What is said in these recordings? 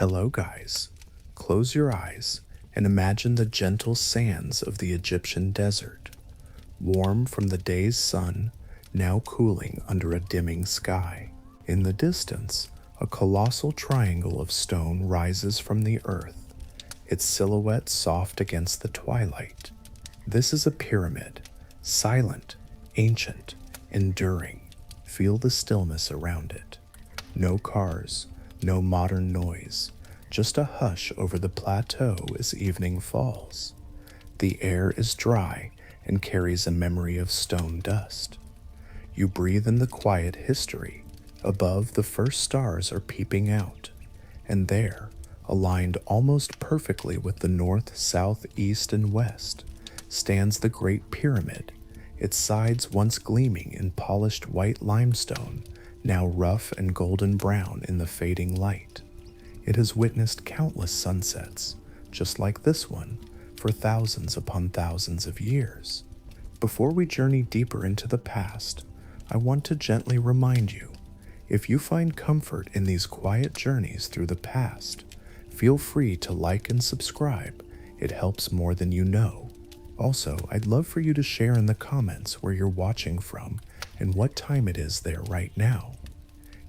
Hello, guys. Close your eyes and imagine the gentle sands of the Egyptian desert, warm from the day's sun, now cooling under a dimming sky. In the distance, a colossal triangle of stone rises from the earth, its silhouette soft against the twilight. This is a pyramid, silent, ancient, enduring. Feel the stillness around it. No cars, no modern noise, just a hush over the plateau as evening falls. The air is dry and carries a memory of stone dust. You breathe in the quiet history. Above, the first stars are peeping out, and there, aligned almost perfectly with the north, south, east, and west, stands the Great Pyramid, its sides once gleaming in polished white limestone, now rough and golden brown in the fading light. It has witnessed countless sunsets, just like this one, for thousands upon thousands of years. Before we journey deeper into the past, I want to gently remind you, if you find comfort in these quiet journeys through the past, feel free to like and subscribe. It helps more than you know. Also, I'd love for you to share in the comments where you're watching from and what time it is there right now.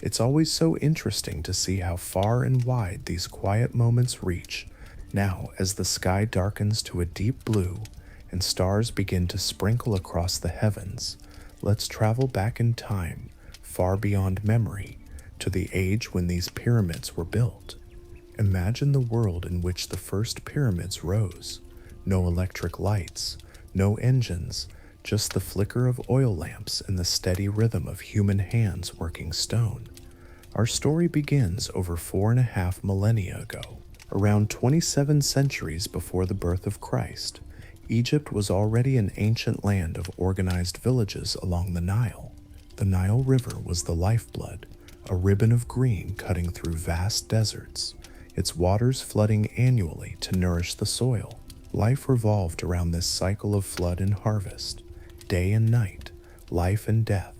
It's always so interesting to see how far and wide these quiet moments reach. Now, as the sky darkens to a deep blue and stars begin to sprinkle across the heavens, let's travel back in time, far beyond memory, to the age when these pyramids were built. Imagine the world in which the first pyramids rose. No electric lights, no engines, just the flicker of oil lamps and the steady rhythm of human hands working stone. Our story begins over 4.5 millennia ago. Around 27 centuries before the birth of Christ, Egypt was already an ancient land of organized villages along the Nile. The Nile River was the lifeblood, a ribbon of green cutting through vast deserts, its waters flooding annually to nourish the soil. Life revolved around this cycle of flood and harvest, day and night, life and death.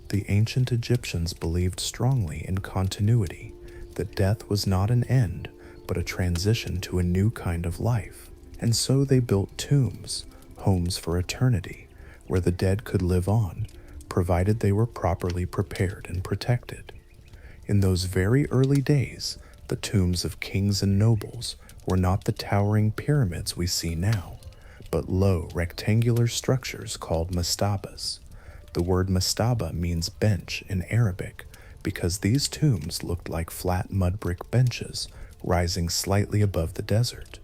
The ancient Egyptians believed strongly in continuity, that death was not an end, but a transition to a new kind of life. And so they built tombs, homes for eternity, where the dead could live on, provided they were properly prepared and protected. In those very early days, the tombs of kings and nobles were not the towering pyramids we see now, but low, rectangular structures called mastabas. The word mastaba means bench in Arabic because these tombs looked like flat mud brick benches rising slightly above the desert.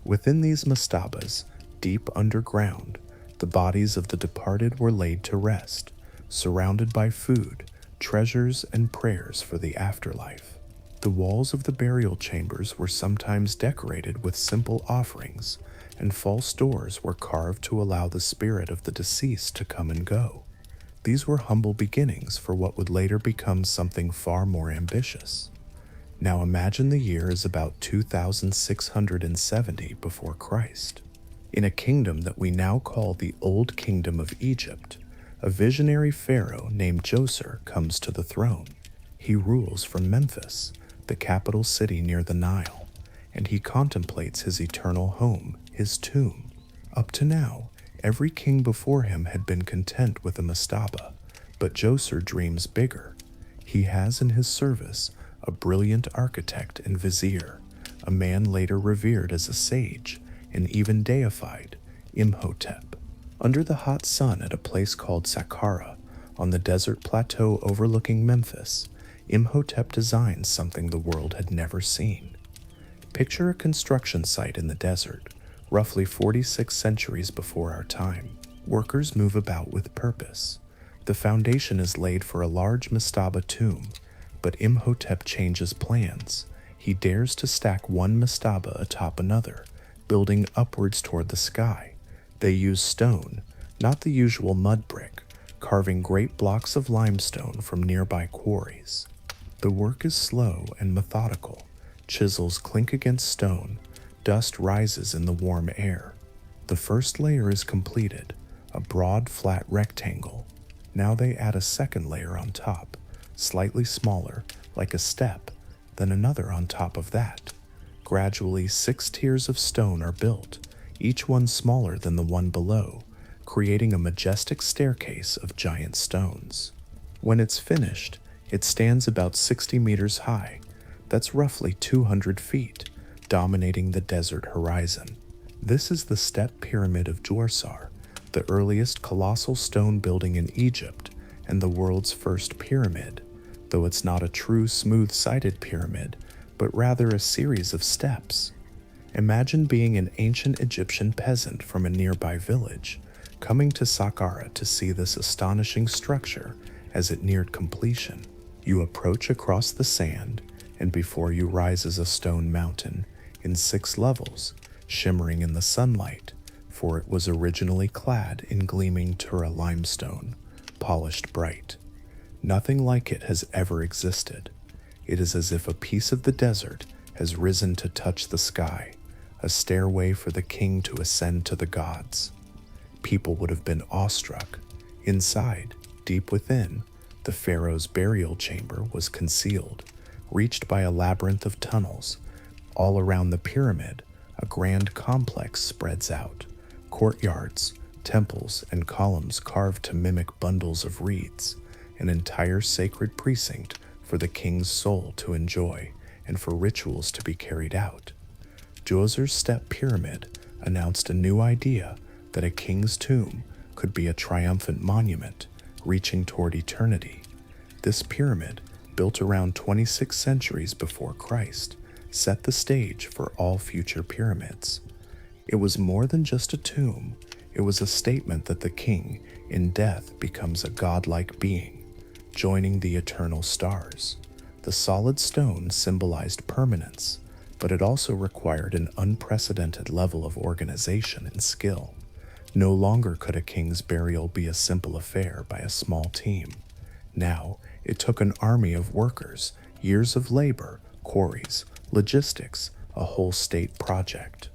Within these mastabas, deep underground, the bodies of the departed were laid to rest, surrounded by food, treasures, and prayers for the afterlife. The walls of the burial chambers were sometimes decorated with simple offerings, and false doors were carved to allow the spirit of the deceased to come and go. These were humble beginnings for what would later become something far more ambitious. Now imagine the year is about 2670 before Christ. In a kingdom that we now call the Old Kingdom of Egypt, a visionary pharaoh named Djoser comes to the throne. He rules from Memphis, the capital city near the Nile, and he contemplates his eternal home, his tomb. Up to now, every king before him had been content with a mastaba, but Djoser dreams bigger. He has in his service a brilliant architect and vizier, a man later revered as a sage and even deified, Imhotep. Under the hot sun at a place called Saqqara, on the desert plateau overlooking Memphis, Imhotep designed something the world had never seen. Picture a construction site in the desert, roughly 46 centuries before our time. Workers move about with purpose. The foundation is laid for a large mastaba tomb, but Imhotep changes plans. He dares to stack one mastaba atop another, building upwards toward the sky. They use stone, not the usual mud brick, carving great blocks of limestone from nearby quarries. The work is slow and methodical. Chisels clink against stone. Dust rises in the warm air. The first layer is completed, a broad, flat rectangle. Now they add a second layer on top, slightly smaller, like a step, then another on top of that. Gradually, 6 tiers of stone are built, each one smaller than the one below, creating a majestic staircase of giant stones. When it's finished, it stands about 60 meters high. That's roughly 200 feet, dominating the desert horizon. This is the Step Pyramid of Djoser, the earliest colossal stone building in Egypt and the world's first pyramid, though it's not a true smooth-sided pyramid, but rather a series of steps. Imagine being an ancient Egyptian peasant from a nearby village, coming to Saqqara to see this astonishing structure as it neared completion. You approach across the sand, and before you rises a stone mountain in 6 levels, shimmering in the sunlight, for it was originally clad in gleaming Tura limestone, polished bright. Nothing like it has ever existed. It is as if a piece of the desert has risen to touch the sky, a stairway for the king to ascend to the gods. People would have been awestruck. Inside, deep within, the pharaoh's burial chamber was concealed, reached by a labyrinth of tunnels. All around the pyramid, a grand complex spreads out. Courtyards, temples, and columns carved to mimic bundles of reeds, an entire sacred precinct for the king's soul to enjoy and for rituals to be carried out. Djoser's Step Pyramid announced a new idea that a king's tomb could be a triumphant monument reaching toward eternity. This pyramid, built around 26 centuries before Christ, set the stage for all future pyramids. It was more than just a tomb. It was a statement that the king, in death, becomes a godlike being, joining the eternal stars. The solid stone symbolized permanence, but it also required an unprecedented level of organization and skill. No longer could a king's burial be a simple affair by a small team. Now, it took an army of workers, years of labor, quarries, logistics, a whole state project.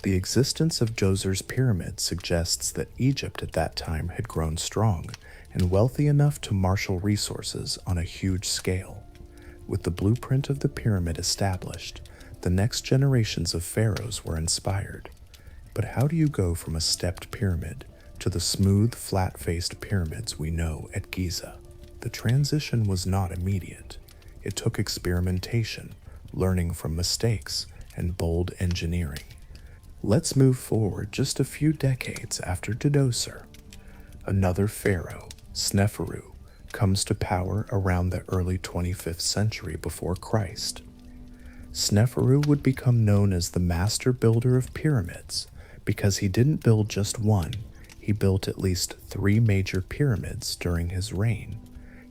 The existence of Djoser's pyramid suggests that Egypt at that time had grown strong and wealthy enough to marshal resources on a huge scale. With the blueprint of the pyramid established, the next generations of pharaohs were inspired. But how do you go from a stepped pyramid to the smooth, flat-faced pyramids we know at Giza? The transition was not immediate. It took experimentation, learning from mistakes, and bold engineering. Let's move forward just a few decades after Djoser. Another pharaoh, Sneferu, comes to power around the early 25th century before Christ. Sneferu would become known as the master builder of pyramids because he didn't build just one, he built at least 3 major pyramids during his reign,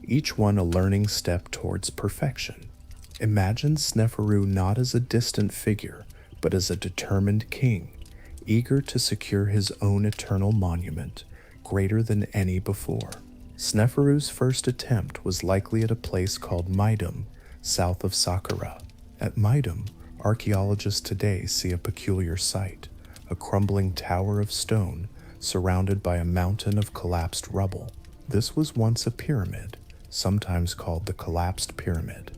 each one a learning step towards perfection. Imagine Sneferu not as a distant figure, but as a determined king, eager to secure his own eternal monument, greater than any before. Sneferu's first attempt was likely at a place called Meidum, south of Saqqara. At Meidum, archaeologists today see a peculiar sight, a crumbling tower of stone surrounded by a mountain of collapsed rubble. This was once a pyramid, sometimes called the collapsed pyramid.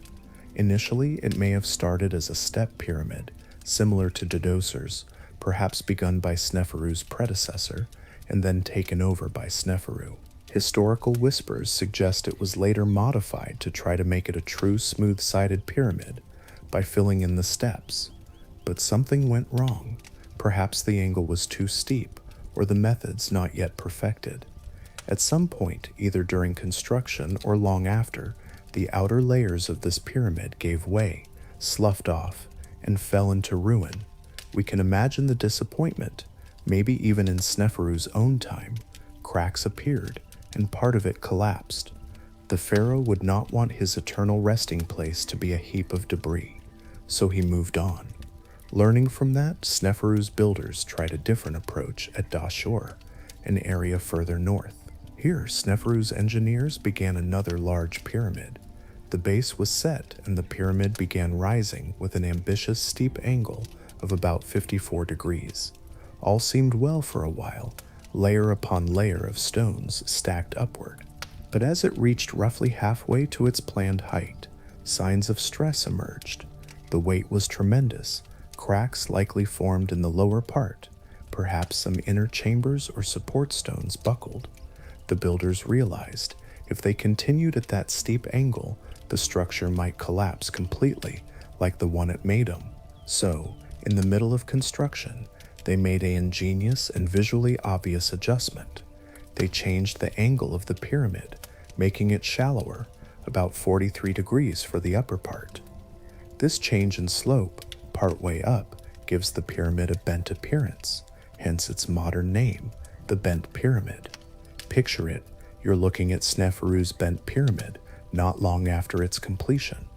Initially, it may have started as a step pyramid, similar to Djoser's, perhaps begun by Sneferu's predecessor and then taken over by Sneferu. Historical whispers suggest it was later modified to try to make it a true smooth-sided pyramid by filling in the steps. But something went wrong. Perhaps the angle was too steep, or the methods not yet perfected. At some point, either during construction or long after, the outer layers of this pyramid gave way, sloughed off, and fell into ruin. We can imagine the disappointment. Maybe even in Sneferu's own time, cracks appeared, and part of it collapsed. The pharaoh would not want his eternal resting place to be a heap of debris, so he moved on. Learning from that, Sneferu's builders tried a different approach at Djoser, an area further north. Here, Sneferu's engineers began another large pyramid. The base was set, and the pyramid began rising with an ambitious steep angle of about 54 degrees. All seemed well for a while, layer upon layer of stones stacked upward. But as it reached roughly halfway to its planned height, Signs of stress emerged. The weight was tremendous. Cracks likely formed in the lower part. Perhaps some inner chambers or support stones buckled. The builders realized if they continued at that steep angle, the structure might collapse completely, like the one at Medum. So, in the middle of construction, they made an ingenious and visually obvious adjustment. They changed the angle of the pyramid, making it shallower, about 43 degrees for the upper part. This change in slope, partway up, gives the pyramid a bent appearance, hence its modern name, the Bent Pyramid. Picture it, you're looking at Sneferu's Bent Pyramid not long after its completion.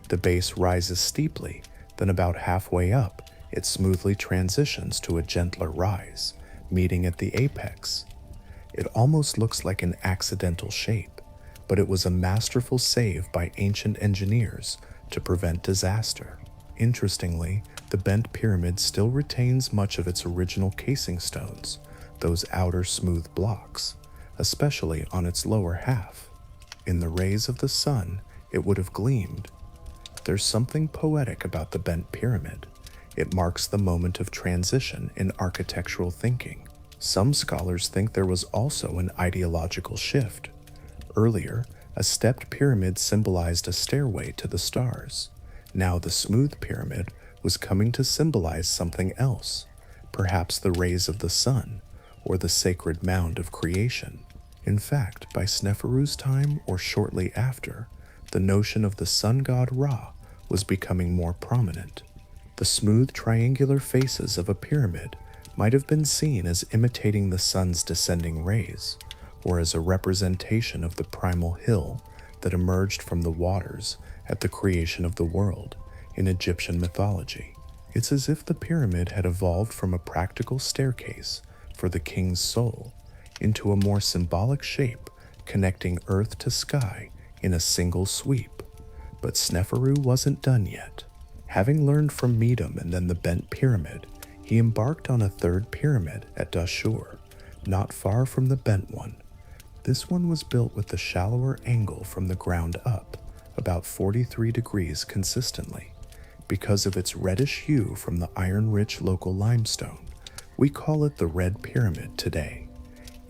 The base rises steeply, then about halfway up, it smoothly transitions to a gentler rise, meeting at the apex. It almost looks like an accidental shape, but it was a masterful save by ancient engineers to prevent disaster. Interestingly, the Bent Pyramid still retains much of its original casing stones, those outer smooth blocks, especially on its lower half. In the rays of the sun, it would have gleamed. There's something poetic about the Bent Pyramid. It marks the moment of transition in architectural thinking. Some scholars think there was also an ideological shift. Earlier, a stepped pyramid symbolized a stairway to the stars. Now the smooth pyramid was coming to symbolize something else, perhaps the rays of the sun, or the sacred mound of creation. In fact, by Sneferu's time or shortly after, the notion of the sun god Ra was becoming more prominent. The smooth triangular faces of a pyramid might have been seen as imitating the sun's descending rays, or as a representation of the primal hill that emerged from the waters at the creation of the world in Egyptian mythology. It's as if the pyramid had evolved from a practical staircase for the king's soul into a more symbolic shape connecting earth to sky in a single sweep. But Sneferu wasn't done yet. Having learned from Medum and then the Bent Pyramid, he embarked on a third pyramid at Djoser, not far from the bent one. This one was built with the shallower angle from the ground up, about 43 degrees consistently. Because of its reddish hue from the iron-rich local limestone, we call it the Red Pyramid today.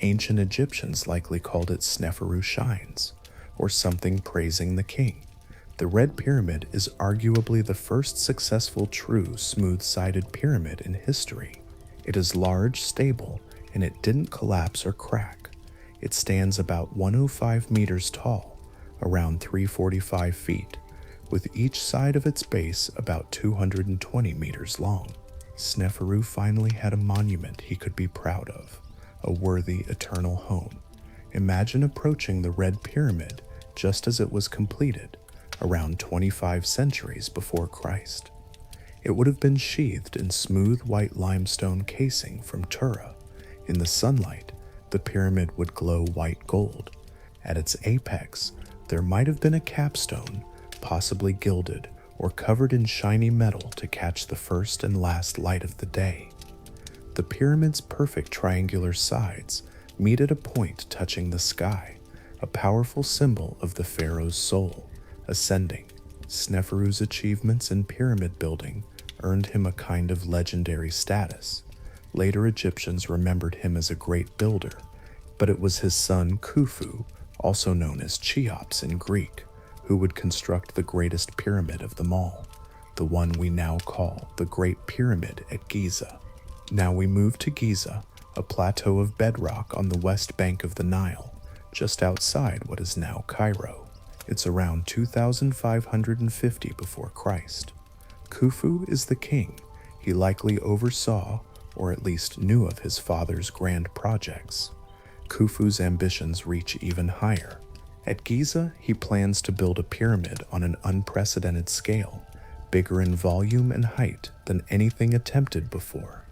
Ancient Egyptians likely called it Sneferu Shines, or something praising the king. The Red Pyramid is arguably the first successful true smooth-sided pyramid in history. It is large, stable, and it didn't collapse or crack. It stands about 105 meters tall, around 345 feet, with each side of its base about 220 meters long. Sneferu finally had a monument he could be proud of, a worthy eternal home. Imagine approaching the Red Pyramid just as it was completed, around 25 centuries before Christ. It would have been sheathed in smooth white limestone casing from Tura. In the sunlight, the pyramid would glow white gold. At its apex, there might have been a capstone, possibly gilded or covered in shiny metal to catch the first and last light of the day. The pyramid's perfect triangular sides meet at a point touching the sky, a powerful symbol of the pharaoh's soul, ascending. Sneferu's achievements in pyramid building earned him a kind of legendary status. Later Egyptians remembered him as a great builder, but it was his son Khufu, also known as Cheops in Greek, who would construct the greatest pyramid of them all, the one we now call the Great Pyramid at Giza. Now we move to Giza, a plateau of bedrock on the west bank of the Nile, just outside what is now Cairo. It's around 2550 before Christ. Khufu is the king. He likely oversaw, or at least knew of his father's grand projects. Khufu's ambitions reach even higher. At Giza, he plans to build a pyramid on an unprecedented scale, bigger in volume and height than anything attempted before.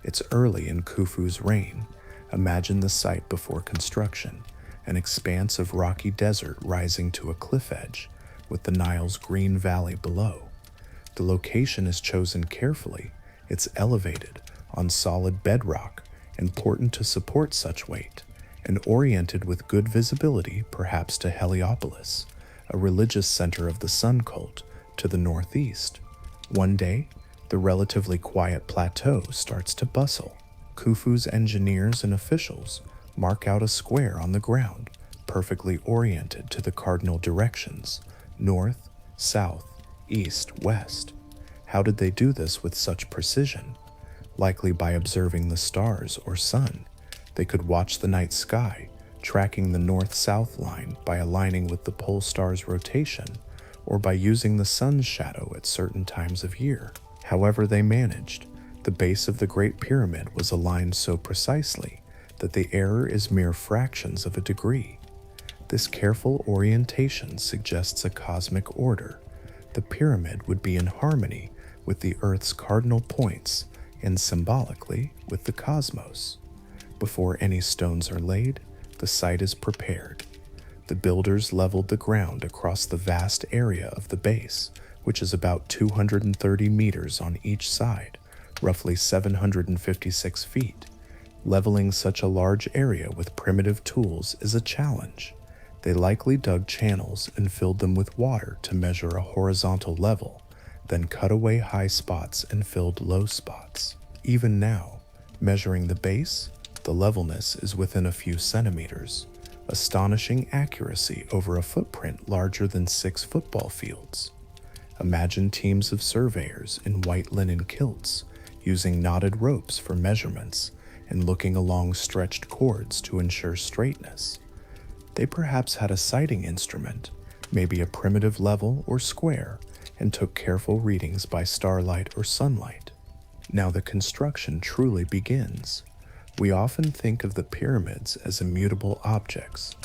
It's early in Khufu's reign. Imagine the site before construction, an expanse of rocky desert rising to a cliff edge, with the Nile's green valley below. The location is chosen carefully. It's elevated, on solid bedrock, important to support such weight, and oriented with good visibility perhaps to Heliopolis, a religious center of the sun cult, to the northeast. One day, the relatively quiet plateau starts to bustle. Khufu's engineers and officials mark out a square on the ground, perfectly oriented to the cardinal directions: north, south, east, west. How did they do this with such precision? Likely by observing the stars or sun. They could watch the night sky, tracking the north-south line by aligning with the pole star's rotation, or by using the sun's shadow at certain times of year. However they managed, the base of the Great Pyramid was aligned so precisely that the error is mere fractions of a degree. This careful orientation suggests a cosmic order. The pyramid would be in harmony with the Earth's cardinal points and symbolically with the cosmos. Before any stones are laid, the site is prepared. The builders leveled the ground across the vast area of the base, which is about 230 meters on each side, roughly 756 feet. Leveling such a large area with primitive tools is a challenge. They likely dug channels and filled them with water to measure a horizontal level, then cut away high spots and filled low spots. Even now, measuring the base, the levelness is within a few centimeters. Astonishing accuracy over a footprint larger than 6 football fields. Imagine teams of surveyors in white linen kilts, using knotted ropes for measurements and looking along stretched cords to ensure straightness. They perhaps had a sighting instrument, maybe a primitive level or square, and took careful readings by starlight or sunlight. Now the construction truly begins. We often think of the pyramids as immutable objects,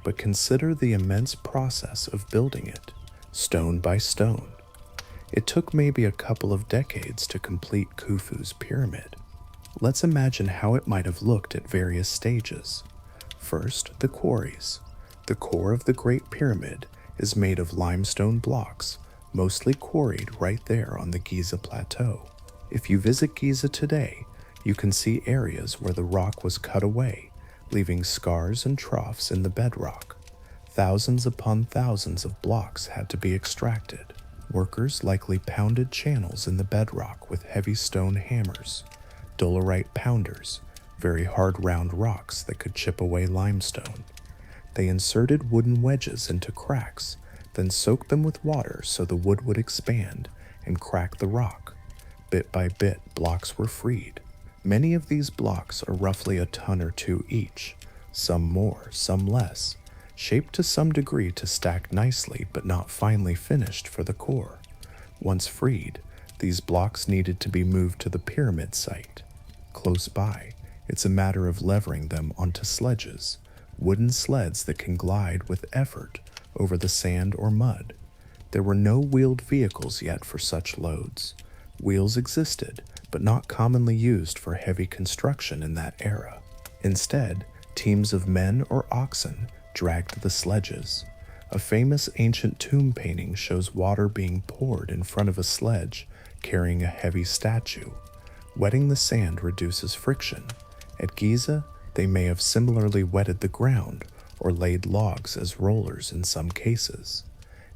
but consider the immense process of building it, stone by stone. It took maybe a couple of decades to complete Khufu's pyramid. Let's imagine how it might have looked at various stages. First, the quarries. The core of the Great Pyramid is made of limestone blocks, mostly quarried right there on the Giza Plateau. If you visit Giza today, you can see areas where the rock was cut away, leaving scars and troughs in the bedrock. Thousands upon thousands of blocks had to be extracted. Workers likely pounded channels in the bedrock with heavy stone hammers, dolerite pounders, very hard round rocks that could chip away limestone. They inserted wooden wedges into cracks, then soaked them with water so the wood would expand and crack the rock. Bit by bit, blocks were freed. Many of these blocks are roughly a ton or two each, some more, some less, shaped to some degree to stack nicely but not finely finished for the core. Once freed, these blocks needed to be moved to the pyramid site. Close by, it's a matter of levering them onto sledges, wooden sleds that can glide with effort over the sand or mud. There were no wheeled vehicles yet for such loads. Wheels existed, but not commonly used for heavy construction in that era. Instead, teams of men or oxen dragged the sledges. A famous ancient tomb painting shows water being poured in front of a sledge carrying a heavy statue. Wetting the sand reduces friction. At Giza, they may have similarly wetted the ground or laid logs as rollers in some cases.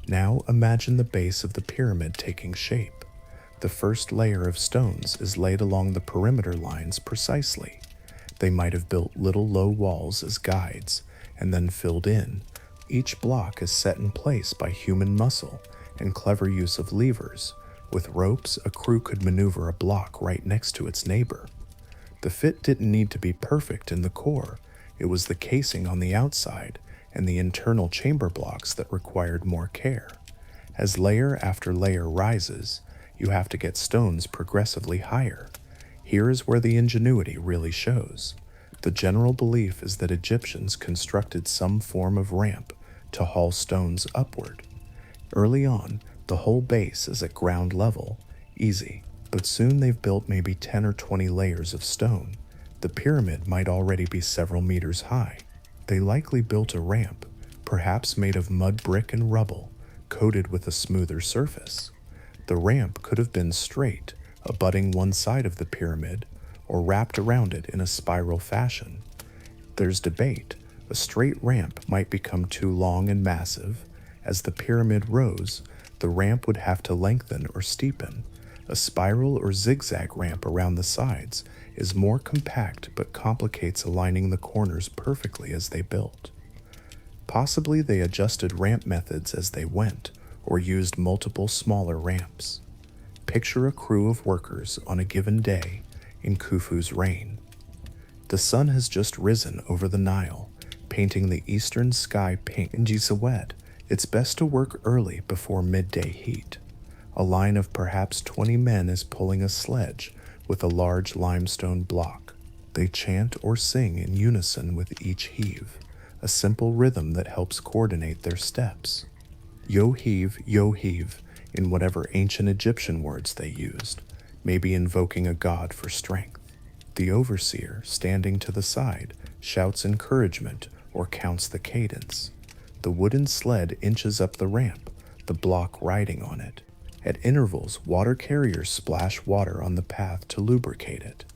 Now imagine the base of the pyramid taking shape. The first layer of stones is laid along the perimeter lines precisely. They might have built little low walls as guides and then filled in. Each block is set in place by human muscle and clever use of levers. With ropes, a crew could maneuver a block right next to its neighbor. The fit didn't need to be perfect in the core. It was the casing on the outside and the internal chamber blocks that required more care. As layer after layer rises, you have to get stones progressively higher. Here is where the ingenuity really shows. The general belief is that Egyptians constructed some form of ramp to haul stones upward. Early on, the whole base is at ground level, easy, but soon they've built maybe 10 or 20 layers of stone. The pyramid might already be several meters high. They likely built a ramp, perhaps made of mud brick and rubble, coated with a smoother surface. The ramp could have been straight, abutting one side of the pyramid, or wrapped around it in a spiral fashion. There's debate. A straight ramp might become too long and massive. As the pyramid rose, the ramp would have to lengthen or steepen. A spiral or zigzag ramp around the sides is more compact but complicates aligning the corners perfectly as they built. Possibly they adjusted ramp methods as they went, or used multiple smaller ramps. Picture a crew of workers on a given day in Khufu's reign. The sun has just risen over the Nile, painting the eastern sky pink. In Djoser, it's best to work early before midday heat. A line of perhaps 20 men is pulling a sledge with a large limestone block. They chant or sing in unison with each heave, a simple rhythm that helps coordinate their steps. Yo heave, in whatever ancient Egyptian words they used, maybe invoking a god for strength. The overseer, standing to the side, shouts encouragement or counts the cadence. The wooden sled inches up the ramp, the block riding on it. At intervals, water carriers splash water on the path to lubricate it.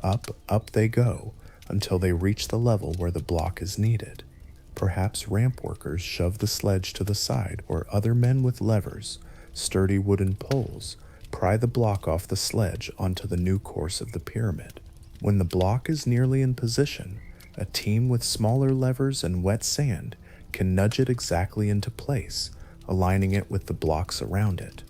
Up they go, until they reach the level where the block is needed. Perhaps ramp workers shove the sledge to the side, or other men with levers, sturdy wooden poles, pry the block off the sledge onto the new course of the pyramid. When the block is nearly in position, a team with smaller levers and wet sand can nudge it exactly into place, aligning it with the blocks around it.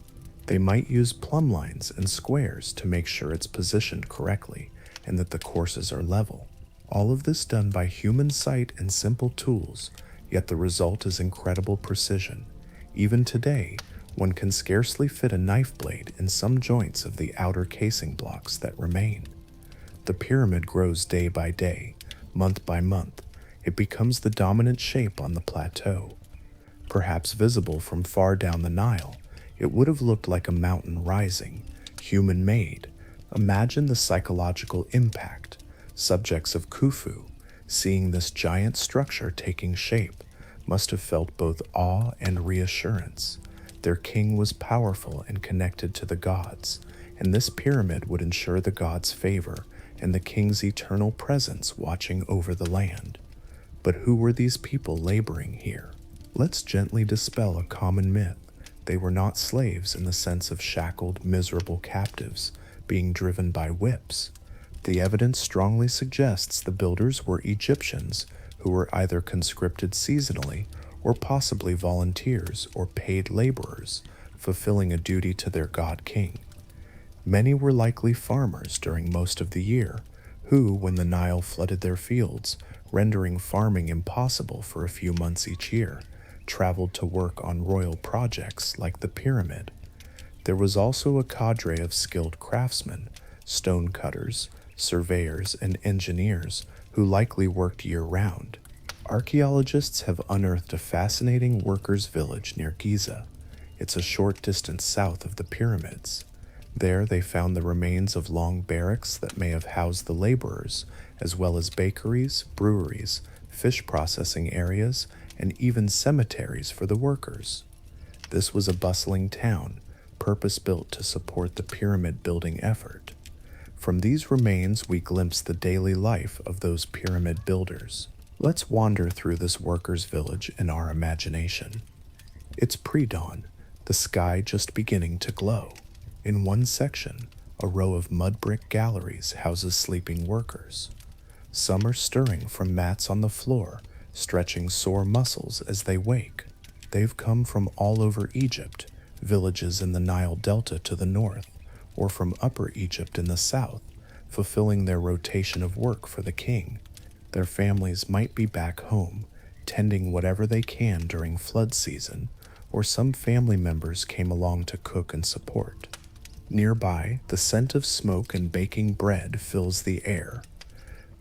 They might use plumb lines and squares to make sure it's positioned correctly and that the courses are level. All of this done by human sight and simple tools, yet the result is incredible precision. Even today, one can scarcely fit a knife blade in some joints of the outer casing blocks that remain. The pyramid grows day by day, month by month. It becomes the dominant shape on the plateau. Perhaps visible from far down the Nile, it would have looked like a mountain rising, human-made. Imagine the psychological impact. Subjects of Khufu, seeing this giant structure taking shape, must have felt both awe and reassurance. Their king was powerful and connected to the gods, and this pyramid would ensure the gods' favor and the king's eternal presence watching over the land. But who were these people laboring here? Let's gently dispel a common myth. They were not slaves in the sense of shackled, miserable captives being driven by whips. The evidence strongly suggests the builders were Egyptians who were either conscripted seasonally or possibly volunteers or paid laborers, fulfilling a duty to their god-king. Many were likely farmers during most of the year, who, when the Nile flooded their fields, rendering farming impossible for a few months each year, traveled to work on royal projects like the pyramid. There was also a cadre of skilled craftsmen, stone cutters, surveyors, and engineers who likely worked year-round. Archaeologists have unearthed a fascinating workers' village near Giza. It's a short distance south of the pyramids. There they found the remains of long barracks that may have housed the laborers, as well as bakeries, breweries, fish processing areas, and even cemeteries for the workers. This was a bustling town, purpose-built to support the pyramid-building effort. From these remains, we glimpse the daily life of those pyramid builders. Let's wander through this workers' village in our imagination. It's pre-dawn, the sky just beginning to glow. In one section, a row of mud brick galleries houses sleeping workers. Some are stirring from mats on the floor, stretching sore muscles as they wake. They've come from all over Egypt, villages in the Nile Delta to the north, or from Upper Egypt in the south, fulfilling their rotation of work for the king. Their families might be back home, tending whatever they can during flood season, or some family members came along to cook and support. Nearby, the scent of smoke and baking bread fills the air.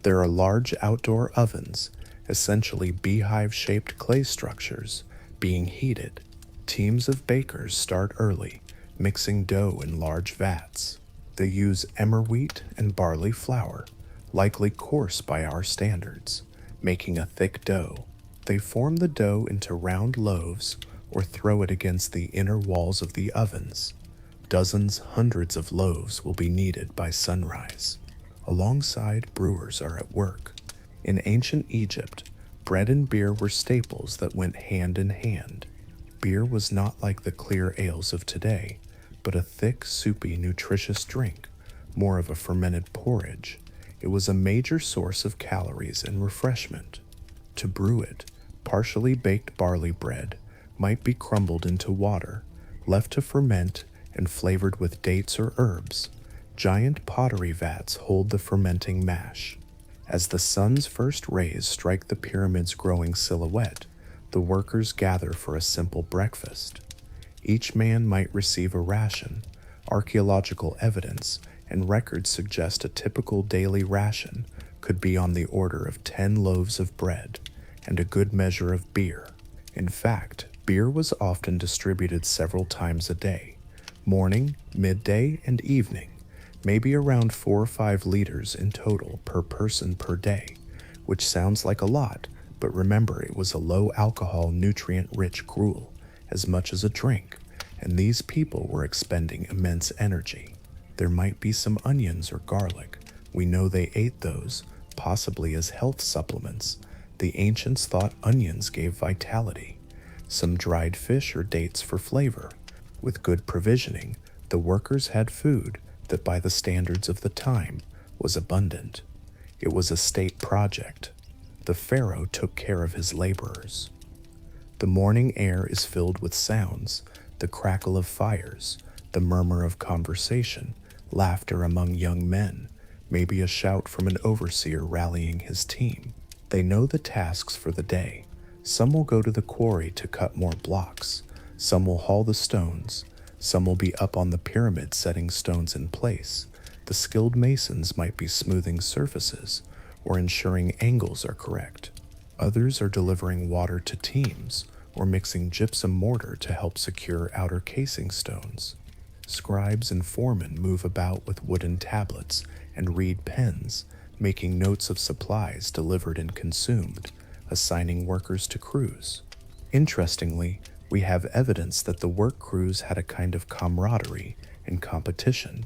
There are large outdoor ovens, essentially beehive-shaped clay structures, being heated. Teams of bakers start early, mixing dough in large vats. They use emmer wheat and barley flour, likely coarse by our standards, making a thick dough. They form the dough into round loaves or throw it against the inner walls of the ovens. Dozens, hundreds of loaves will be needed by sunrise. Alongside, brewers are at work. In ancient Egypt, bread and beer were staples that went hand in hand. beer was not like the clear ales of today, but a thick, soupy, nutritious drink, more of a fermented porridge. It was a major source of calories and refreshment. To brew it, partially baked barley bread might be crumbled into water, left to ferment, and flavored with dates or herbs. Giant pottery vats hold the fermenting mash. As the sun's first rays strike the pyramid's growing silhouette, the workers gather for a simple breakfast. Each man might receive a ration. Archaeological evidence and records suggest a typical daily ration could be on the order of 10 loaves of bread and a good measure of beer. In fact, beer was often distributed several times a day, morning, midday, and evening, maybe around 4 or 5 liters in total per person per day, which sounds like a lot, but remember it was a low-alcohol, nutrient-rich gruel, as much as a drink, and these people were expending immense energy. There might be some onions or garlic. We know they ate those, possibly as health supplements. The ancients thought onions gave vitality. Some dried fish or dates for flavor. With good provisioning, the workers had food that by the standards of the time was abundant. It was a state project. The pharaoh took care of his laborers. The morning air is filled with sounds, the crackle of fires, the murmur of conversation, laughter among young men, maybe a shout from an overseer rallying his team. They know the tasks for the day. Some will go to the quarry to cut more blocks. Some will haul the stones. Some will be up on the pyramid setting stones in place. The skilled masons might be smoothing surfaces or ensuring angles are correct. Others are delivering water to teams or mixing gypsum mortar to help secure outer casing stones. Scribes and foremen move about with wooden tablets and reed pens, making notes of supplies delivered and consumed, assigning workers to crews. Interestingly, we have evidence that the work crews had a kind of camaraderie and competition.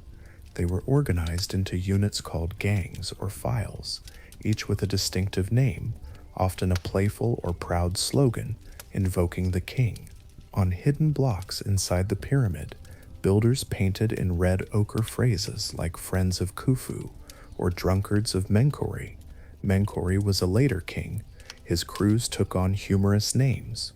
They were organized into units called gangs or files, each with a distinctive name, often a playful or proud slogan invoking the king. On hidden blocks inside the pyramid, builders painted in red ochre phrases like Friends of Khufu or Drunkards of Menkaure. Menkaure was a later king. His crews took on humorous names.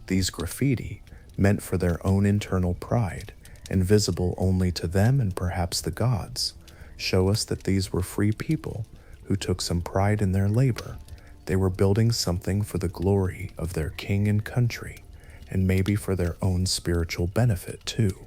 These graffiti, meant for their own internal pride and visible only to them and perhaps the gods, show us that these were free people who took some pride in their labor. They were building something for the glory of their king and country, and maybe for their own spiritual benefit too,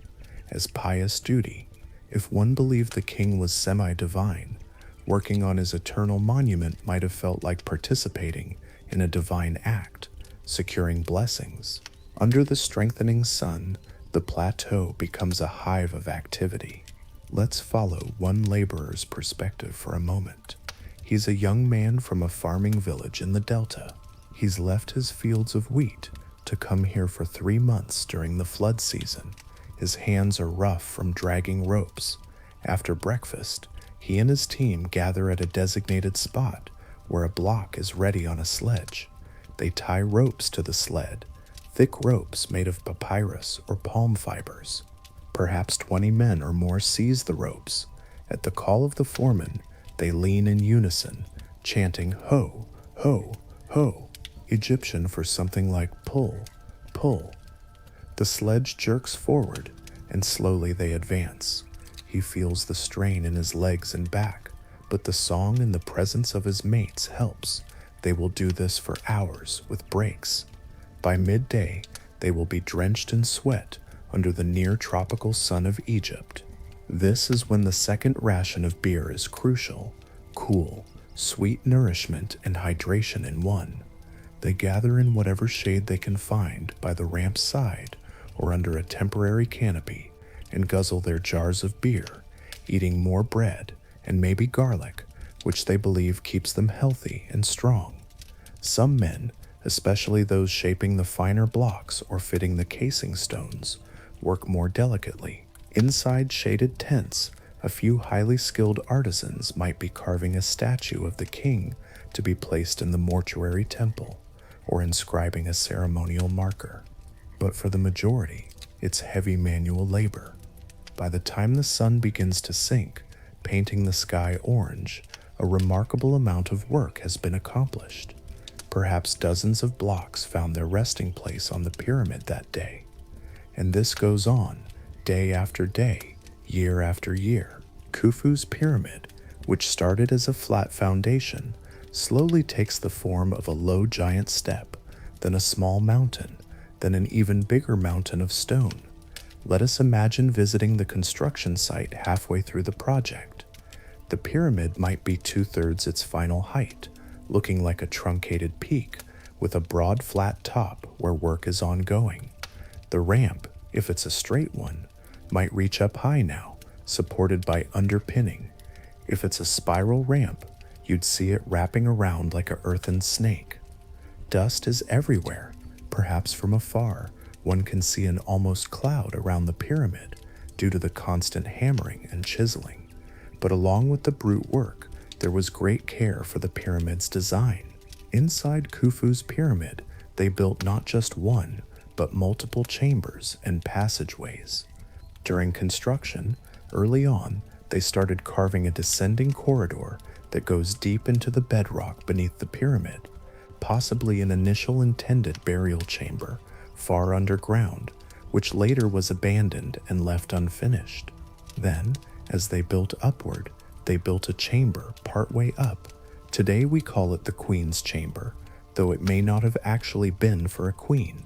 as pious duty. If one believed the king was semi-divine, working on his eternal monument might have felt like participating in a divine act, securing blessings. Under the strengthening sun, the plateau becomes a hive of activity. Let's follow one laborer's perspective for a moment. He's a young man from a farming village in the Delta. He's left his fields of wheat to come here for 3 months during the flood season. His hands are rough from dragging ropes. After breakfast, he and his team gather at a designated spot where a block is ready on a sledge. They tie ropes to the sled, thick ropes made of papyrus or palm fibers. Perhaps 20 men or more seize the ropes. At the call of the foreman, they lean in unison, chanting ho, ho, ho, Egyptian for something like pull, pull. The sledge jerks forward, and slowly they advance. He feels the strain in his legs and back, but the song and the presence of his mates helps. They will do this for hours with breaks. By midday, they will be drenched in sweat under the near-tropical sun of Egypt. This is when the second ration of beer is crucial. Cool, sweet nourishment and hydration in one. They gather in whatever shade they can find by the ramp's side or under a temporary canopy and guzzle their jars of beer, eating more bread and maybe garlic, which they believe keeps them healthy and strong. Some men, especially those shaping the finer blocks or fitting the casing stones, work more delicately. Inside shaded tents, a few highly skilled artisans might be carving a statue of the king to be placed in the mortuary temple, or inscribing a ceremonial marker. But for the majority, it's heavy manual labor. By the time the sun begins to sink, painting the sky orange, a remarkable amount of work has been accomplished. Perhaps dozens of blocks found their resting place on the pyramid that day. And this goes on, day after day, year after year. Khufu's pyramid, which started as a flat foundation, slowly takes the form of a low giant step, then a small mountain, then an even bigger mountain of stone. Let us imagine visiting the construction site halfway through the project. The pyramid might be 2/3 its final height, looking like a truncated peak with a broad flat top where work is ongoing. The ramp, if it's a straight one, might reach up high now, supported by underpinning. If it's a spiral ramp, you'd see it wrapping around like an earthen snake. Dust is everywhere. Perhaps from afar, one can see an almost cloud around the pyramid due to the constant hammering and chiseling. But along with the brute work, there was great care for the pyramid's design. Inside Khufu's pyramid, they built not just one, but multiple chambers and passageways. During construction, early on, they started carving a descending corridor that goes deep into the bedrock beneath the pyramid, possibly an initial intended burial chamber far underground, which later was abandoned and left unfinished. Then, as they built upward, they built a chamber partway up. Today we call it the Queen's Chamber, though it may not have actually been for a queen.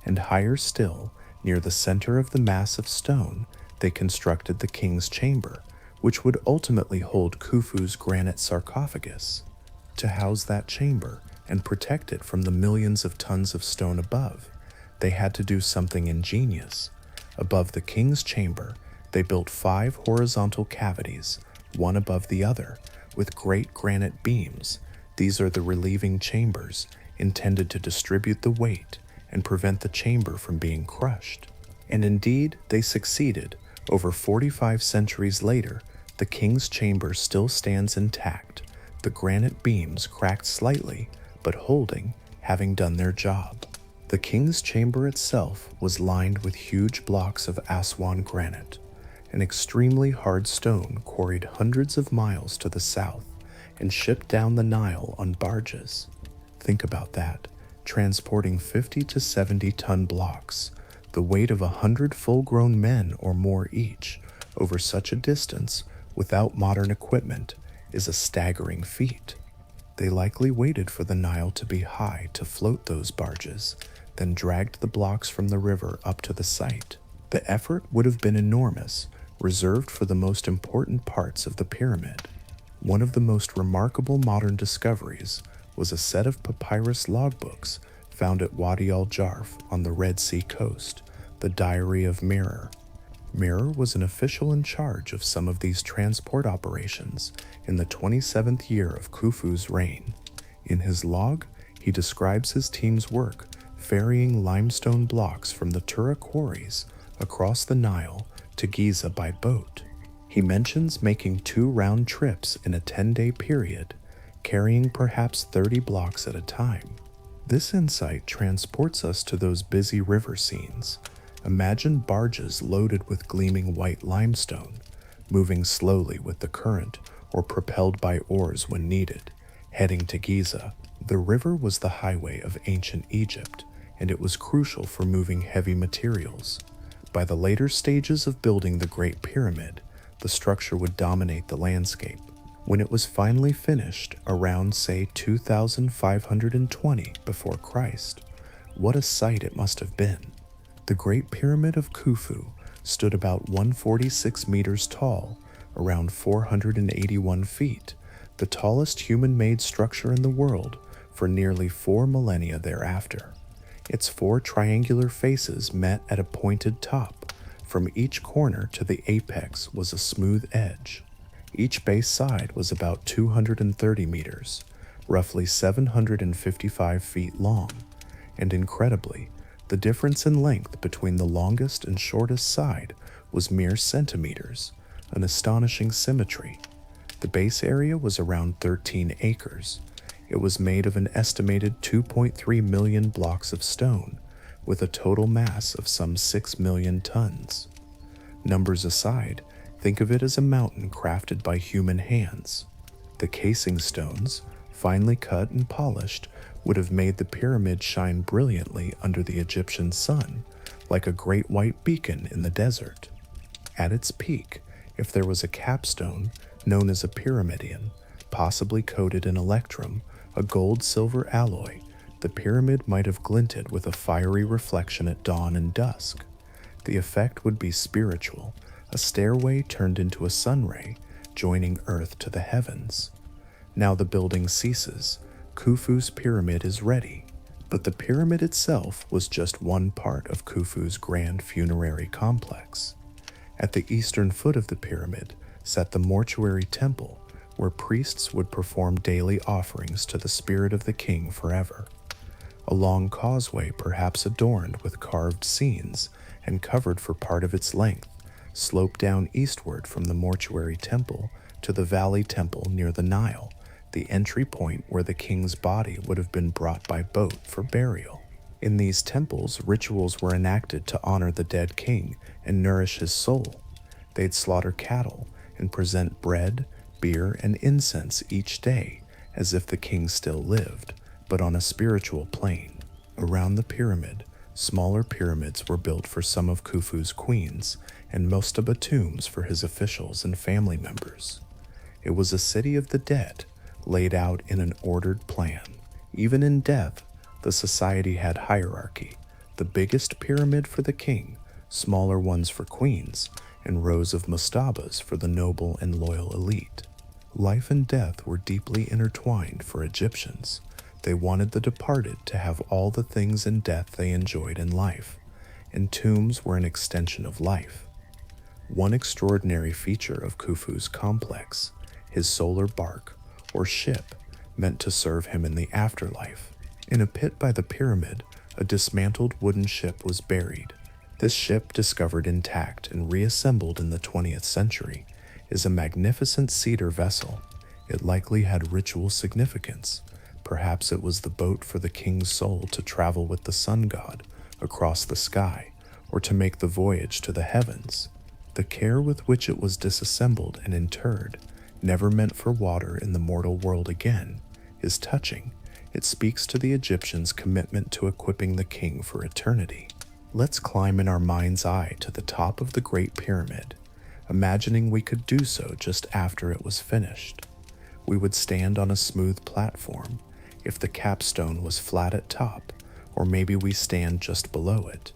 And higher still, near the center of the mass of stone, they constructed the King's Chamber, which would ultimately hold Khufu's granite sarcophagus. To house that chamber and protect it from the millions of tons of stone above, they had to do something ingenious. Above the King's Chamber, they built 5 horizontal cavities, one above the other, with great granite beams. These are the relieving chambers, intended to distribute the weight and prevent the chamber from being crushed. And indeed, they succeeded. Over 45 centuries later, the King's Chamber still stands intact, the granite beams cracked slightly, but holding, having done their job. The King's Chamber itself was lined with huge blocks of Aswan granite, an extremely hard stone quarried hundreds of miles to the south and shipped down the Nile on barges. Think about that, transporting 50 to 70-ton blocks, the weight of 100 full-grown men or more each, over such a distance without modern equipment is a staggering feat. They likely waited for the Nile to be high to float those barges, then dragged the blocks from the river up to the site. The effort would have been enormous, reserved for the most important parts of the pyramid. One of the most remarkable modern discoveries was a set of papyrus logbooks found at Wadi al-Jarf on the Red Sea coast, the Diary of Mirror. Mirror was an official in charge of some of these transport operations in the 27th year of Khufu's reign. In his log, he describes his team's work ferrying limestone blocks from the Tura quarries across the Nile to Giza by boat. He mentions making 2 round trips in a 10-day period, carrying perhaps 30 blocks at a time. This insight transports us to those busy river scenes. Imagine barges loaded with gleaming white limestone, moving slowly with the current or propelled by oars when needed, heading to Giza. The river was the highway of ancient Egypt, and it was crucial for moving heavy materials. By the later stages of building the Great Pyramid, the structure would dominate the landscape. When it was finally finished, around say 2520 before Christ, what a sight it must have been. The Great Pyramid of Khufu stood about 146 meters tall, around 481 feet, the tallest human-made structure in the world for nearly 4 millennia thereafter. Its 4 triangular faces met at a pointed top. From each corner to the apex was a smooth edge. Each base side was about 230 meters, roughly 755 feet long, and incredibly, the difference in length between the longest and shortest side was mere centimeters, an astonishing symmetry. The base area was around 13 acres. It was made of an estimated 2.3 million blocks of stone, with a total mass of some 6 million tons. Numbers aside, think of it as a mountain crafted by human hands. The casing stones, finely cut and polished, would have made the pyramid shine brilliantly under the Egyptian sun, like a great white beacon in the desert. At its peak, if there was a capstone, known as a pyramidion, possibly coated in electrum, a gold-silver alloy, the pyramid might have glinted with a fiery reflection at dawn and dusk. The effect would be spiritual, a stairway turned into a sunray, joining Earth to the heavens. Now the building ceases. Khufu's pyramid is ready, but the pyramid itself was just one part of Khufu's grand funerary complex. At the eastern foot of the pyramid sat the mortuary temple, where priests would perform daily offerings to the spirit of the king forever. A long causeway, perhaps adorned with carved scenes and covered for part of its length, sloped down eastward from the mortuary temple to the valley temple near the Nile, the entry point where the king's body would have been brought by boat for burial. In these temples, rituals were enacted to honor the dead king and nourish his soul. They'd slaughter cattle and present bread, beer, and incense each day, as if the king still lived, but on a spiritual plane. Around the pyramid, smaller pyramids were built for some of Khufu's queens, and mastaba tombs for his officials and family members. It was a city of the dead, laid out in an ordered plan. Even in death, the society had hierarchy: the biggest pyramid for the king, smaller ones for queens, and rows of mastabas for the noble and loyal elite. Life and death were deeply intertwined for Egyptians. They wanted the departed to have all the things in death they enjoyed in life, and tombs were an extension of life. One extraordinary feature of Khufu's complex, his solar bark, or ship, meant to serve him in the afterlife. In a pit by the pyramid, a dismantled wooden ship was buried. This ship, discovered intact and reassembled in the 20th century, is a magnificent cedar vessel. It likely had ritual significance. Perhaps it was the boat for the king's soul to travel with the sun god across the sky, or to make the voyage to the heavens. The care with which it was disassembled and interred, never meant for water in the mortal world again, is touching. It speaks to the Egyptians' commitment to equipping the king for eternity. Let's climb in our mind's eye to the top of the Great Pyramid, imagining we could do so just after it was finished. We would stand on a smooth platform, if the capstone was flat at top, or maybe we stand just below it.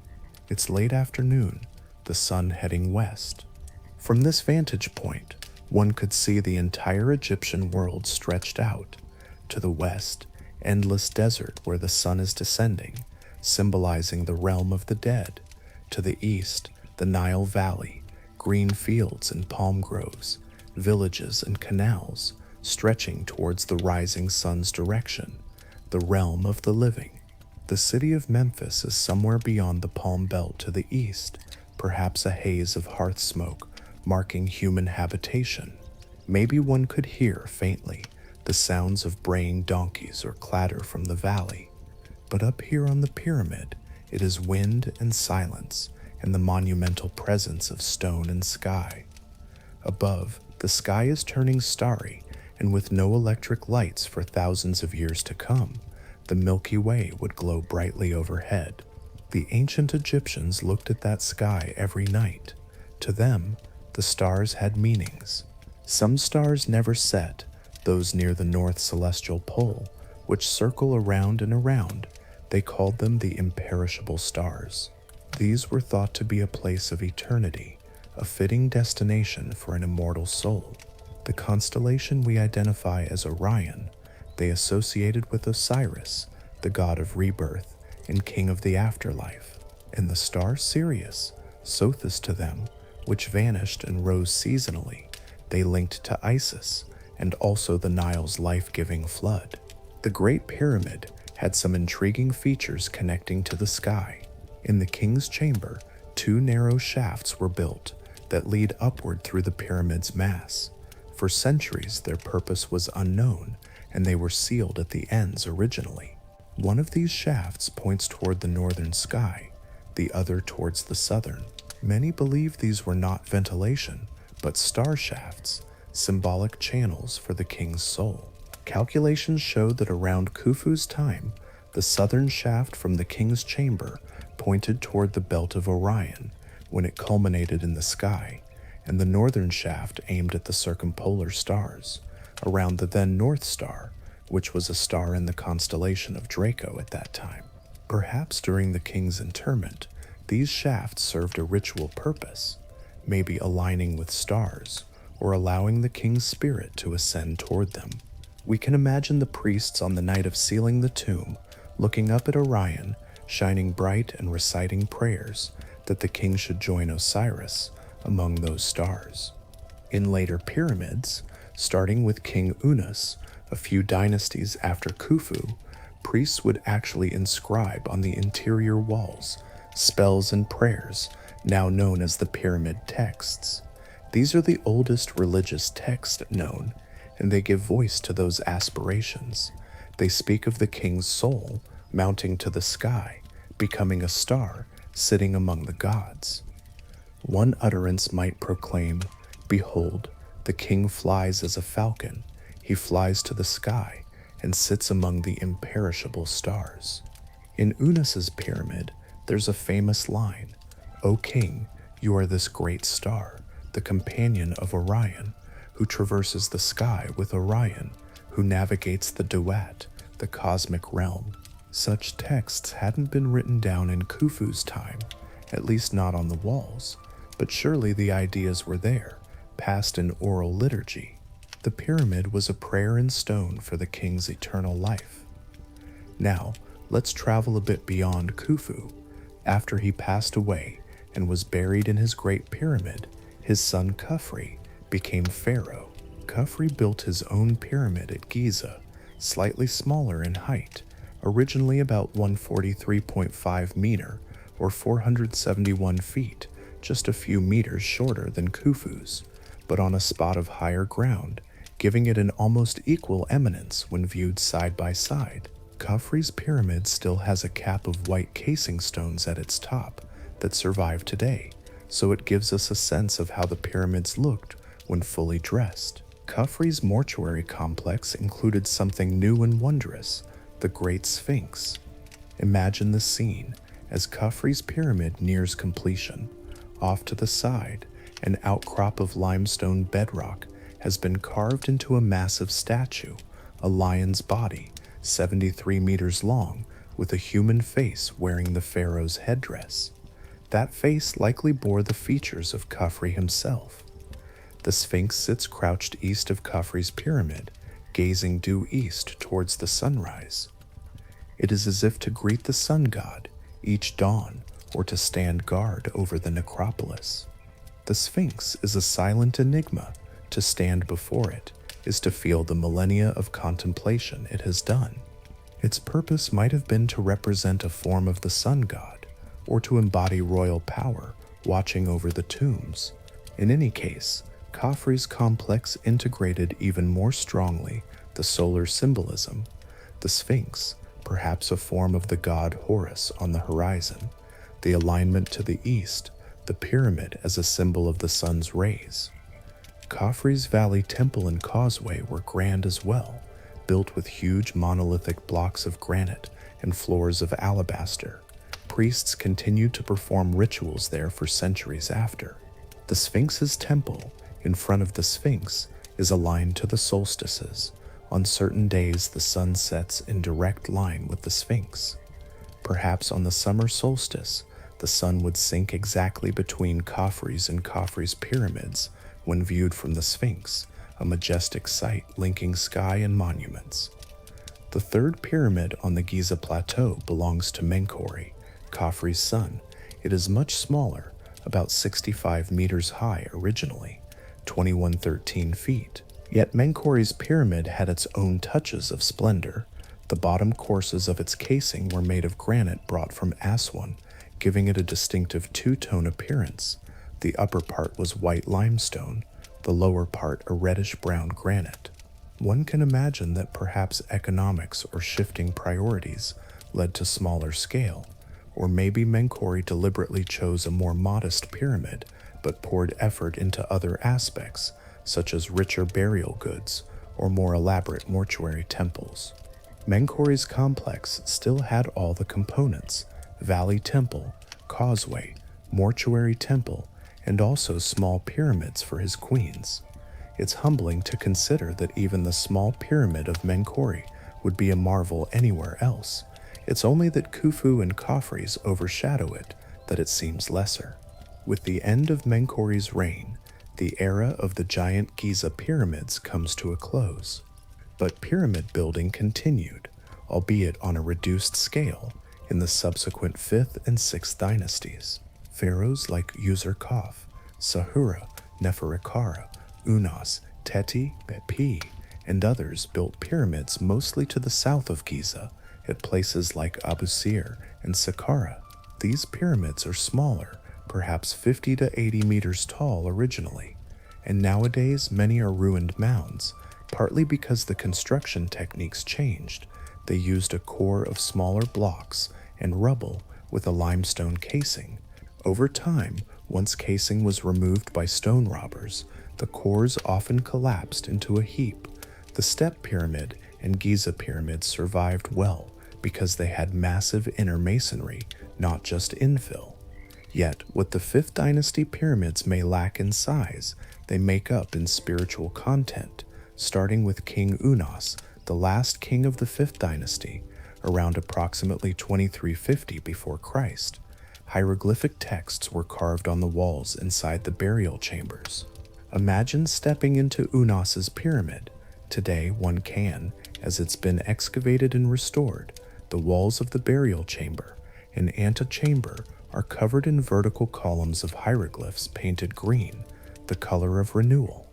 It's late afternoon, the sun heading west. From this vantage point, one could see the entire Egyptian world stretched out. To the west, endless desert where the sun is descending, symbolizing the realm of the dead. To the east, the Nile Valley, green fields and palm groves, villages and canals, stretching towards the rising sun's direction, the realm of the living. The city of Memphis is somewhere beyond the palm belt to the east, perhaps a haze of hearth smoke marking human habitation. Maybe one could hear, faintly, the sounds of braying donkeys or clatter from the valley. But up here on the pyramid, it is wind and silence, and the monumental presence of stone and sky. Above, the sky is turning starry, and with no electric lights for thousands of years to come, the Milky Way would glow brightly overhead. The ancient Egyptians looked at that sky every night. To them, the stars had meanings. Some stars never set, those near the North Celestial Pole, which circle around and around. They called them the imperishable stars. These were thought to be a place of eternity, a fitting destination for an immortal soul. The constellation we identify as Orion, they associated with Osiris, the god of rebirth and king of the afterlife, and the star Sirius, Sothis to them, which vanished and rose seasonally, they linked to Isis and also the Nile's life-giving flood. The Great Pyramid had some intriguing features connecting to the sky. In the king's chamber, 2 narrow shafts were built that lead upward through the pyramid's mass. For centuries, their purpose was unknown, and they were sealed at the ends originally. One of these shafts points toward the northern sky, the other towards the southern. Many believe these were not ventilation, but star shafts, symbolic channels for the king's soul. Calculations showed that around Khufu's time, the southern shaft from the king's chamber pointed toward the belt of Orion when it culminated in the sky, and the northern shaft aimed at the circumpolar stars, around the then North Star, which was a star in the constellation of Draco at that time. Perhaps during the king's interment, these shafts served a ritual purpose, maybe aligning with stars or allowing the king's spirit to ascend toward them. We can imagine the priests on the night of sealing the tomb looking up at Orion, shining bright and reciting prayers that the king should join Osiris among those stars. In later pyramids, starting with King Unas, a few dynasties after Khufu, priests would actually inscribe on the interior walls spells and prayers, now known as the pyramid texts. These are the oldest religious texts known, and they give voice to those aspirations. They speak of the king's soul mounting to the sky, becoming a star, sitting among the gods. One utterance might proclaim, "Behold, the king flies as a falcon. He flies to the sky and sits among the imperishable stars." In Unas's pyramid, there's a famous line, "O king, you are this great star, the companion of Orion, who traverses the sky with Orion, who navigates the duat, the cosmic realm." Such texts hadn't been written down in Khufu's time, at least not on the walls, but surely the ideas were there, passed in oral liturgy. The pyramid was a prayer in stone for the king's eternal life. Now, let's travel a bit beyond Khufu. After he passed away and was buried in his Great Pyramid, his son Khafre became pharaoh. Khafre built his own pyramid at Giza, slightly smaller in height, originally about 143.5 meter or 471 feet, just a few meters shorter than Khufu's, but on a spot of higher ground, giving it an almost equal eminence when viewed side by side. Khafre's pyramid still has a cap of white casing stones at its top that survive today, so it gives us a sense of how the pyramids looked when fully dressed. Khafre's mortuary complex included something new and wondrous, the Great Sphinx. Imagine the scene as Khafre's pyramid nears completion. Off to the side, an outcrop of limestone bedrock has been carved into a massive statue, a lion's body, 73 meters long, with a human face wearing the pharaoh's headdress. That face likely bore the features of Khafre himself. The Sphinx sits crouched east of Khafre's pyramid, gazing due east towards the sunrise. It is as if to greet the sun god each dawn or to stand guard over the necropolis. The Sphinx is a silent enigma. To stand before it is to feel the millennia of contemplation it has done. Its purpose might have been to represent a form of the sun god, or to embody royal power watching over the tombs. In any case, Khafre's complex integrated even more strongly the solar symbolism, the Sphinx, perhaps a form of the god Horus on the horizon, the alignment to the east, the pyramid as a symbol of the sun's rays. Khafre's Valley Temple and Causeway were grand as well, built with huge monolithic blocks of granite and floors of alabaster. Priests continued to perform rituals there for centuries after. The Sphinx's temple, in front of the Sphinx, is aligned to the solstices. On certain days, the sun sets in direct line with the Sphinx. Perhaps on the summer solstice, the sun would sink exactly between Khafre's and Khafre's pyramids when viewed from the Sphinx, a majestic sight linking sky and monuments. The third pyramid on the Giza Plateau belongs to Menkaure, Khafre's son. It is much smaller, about 65 meters high originally, 2113 feet. Yet Menkaure's pyramid had its own touches of splendor. The bottom courses of its casing were made of granite brought from Aswan, giving it a distinctive two-tone appearance. The upper part was white limestone, the lower part a reddish-brown granite. One can imagine that perhaps economics or shifting priorities led to smaller scale, or maybe Menkori deliberately chose a more modest pyramid but poured effort into other aspects, such as richer burial goods or more elaborate mortuary temples. Menkori's complex still had all the components: valley temple, causeway, mortuary temple, and also small pyramids for his queens. It's humbling to consider that even the small pyramid of Menkori would be a marvel anywhere else. It's only that Khufu and Khafre's overshadow it that it seems lesser. With the end of Menkori's reign, the era of the giant Giza pyramids comes to a close. But pyramid building continued, albeit on a reduced scale, in the subsequent 5th and 6th dynasties. Pharaohs like Userkaf, Sahura, Neferikara, Unas, Teti, Pepi, and others built pyramids mostly to the south of Giza, at places like Abusir and Saqqara. These pyramids are smaller, perhaps 50 to 80 meters tall originally, and nowadays many are ruined mounds, partly because the construction techniques changed. They used a core of smaller blocks and rubble with a limestone casing. Over time, once casing was removed by stone robbers, the cores often collapsed into a heap. The Step Pyramid and Giza pyramids survived well because they had massive inner masonry, not just infill. Yet, what the 5th dynasty pyramids may lack in size, they make up in spiritual content, starting with King Unas, the last king of the 5th dynasty, around approximately 2350 before Christ. Hieroglyphic texts were carved on the walls inside the burial chambers. Imagine stepping into Unas's pyramid. Today, one can, as it's been excavated and restored. The walls of the burial chamber and antechamber are covered in vertical columns of hieroglyphs painted green, the color of renewal.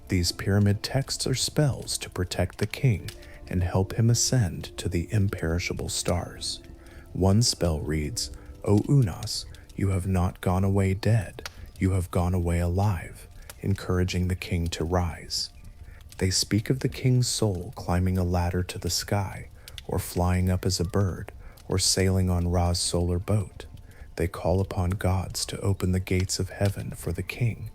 These pyramid texts are spells to protect the king and help him ascend to the imperishable stars. One spell reads, "O Unas, you have not gone away dead, you have gone away alive," encouraging the king to rise. They speak of the king's soul climbing a ladder to the sky, or flying up as a bird, or sailing on Ra's solar boat. They call upon gods to open the gates of heaven for the king.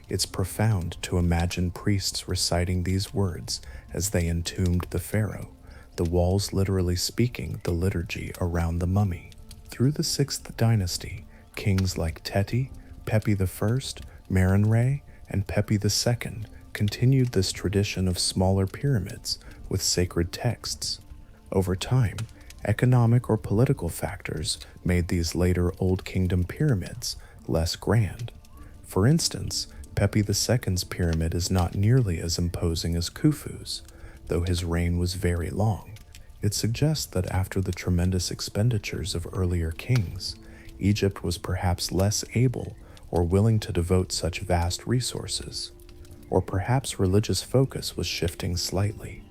It's profound to imagine priests reciting these words as they entombed the pharaoh, the walls literally speaking the liturgy around the mummy. Through the 6th dynasty, kings like Teti, Pepi I, Merenre, and Pepi II continued this tradition of smaller pyramids with sacred texts. Over time, economic or political factors made these later Old Kingdom pyramids less grand. For instance, Pepi II's pyramid is not nearly as imposing as Khufu's, though his reign was very long. It suggests that after the tremendous expenditures of earlier kings, Egypt was perhaps less able or willing to devote such vast resources. Or perhaps religious focus was shifting slightly.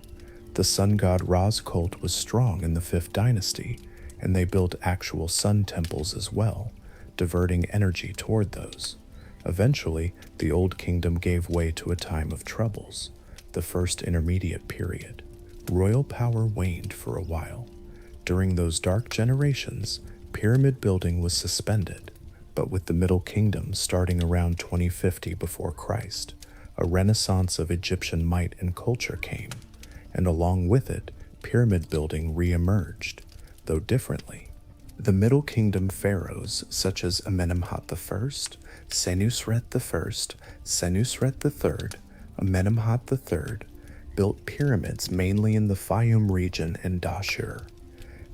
The sun god Ra's cult was strong in the 5th dynasty, and they built actual sun temples as well, diverting energy toward those. Eventually, the Old Kingdom gave way to a time of troubles, the First Intermediate Period. Royal power waned for a while. During those dark generations, pyramid building was suspended, but with the Middle Kingdom starting around 2050 before Christ, a renaissance of Egyptian might and culture came, and along with it, pyramid building re-emerged, though differently. The Middle Kingdom pharaohs such as Amenemhat I, Senusret I, Senusret III, Amenemhat III, built pyramids mainly in the Fayum region and Dashur.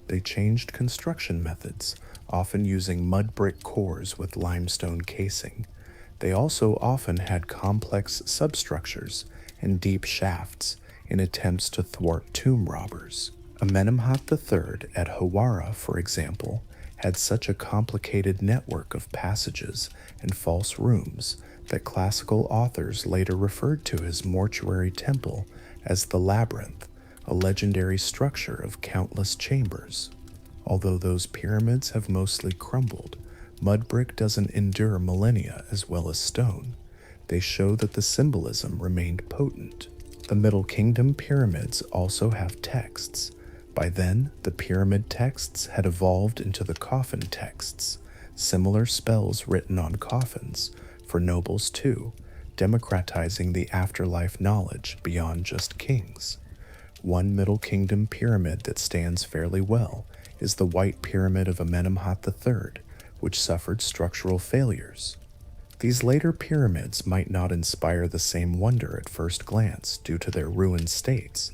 They changed construction methods, often using mud brick cores with limestone casing. They also often had complex substructures and deep shafts in attempts to thwart tomb robbers. Amenemhat III at Hawara, for example, had such a complicated network of passages and false rooms that classical authors later referred to his mortuary temple as the labyrinth, a legendary structure of countless chambers. Although those pyramids have mostly crumbled, mud brick doesn't endure millennia as well as stone. They show that the symbolism remained potent. The Middle Kingdom pyramids also have texts. By then, the pyramid texts had evolved into the coffin texts, similar spells written on coffins, for nobles too, democratizing the afterlife knowledge beyond just kings. One Middle Kingdom pyramid that stands fairly well is the White Pyramid of Amenemhat III, which suffered structural failures. These later pyramids might not inspire the same wonder at first glance due to their ruined states,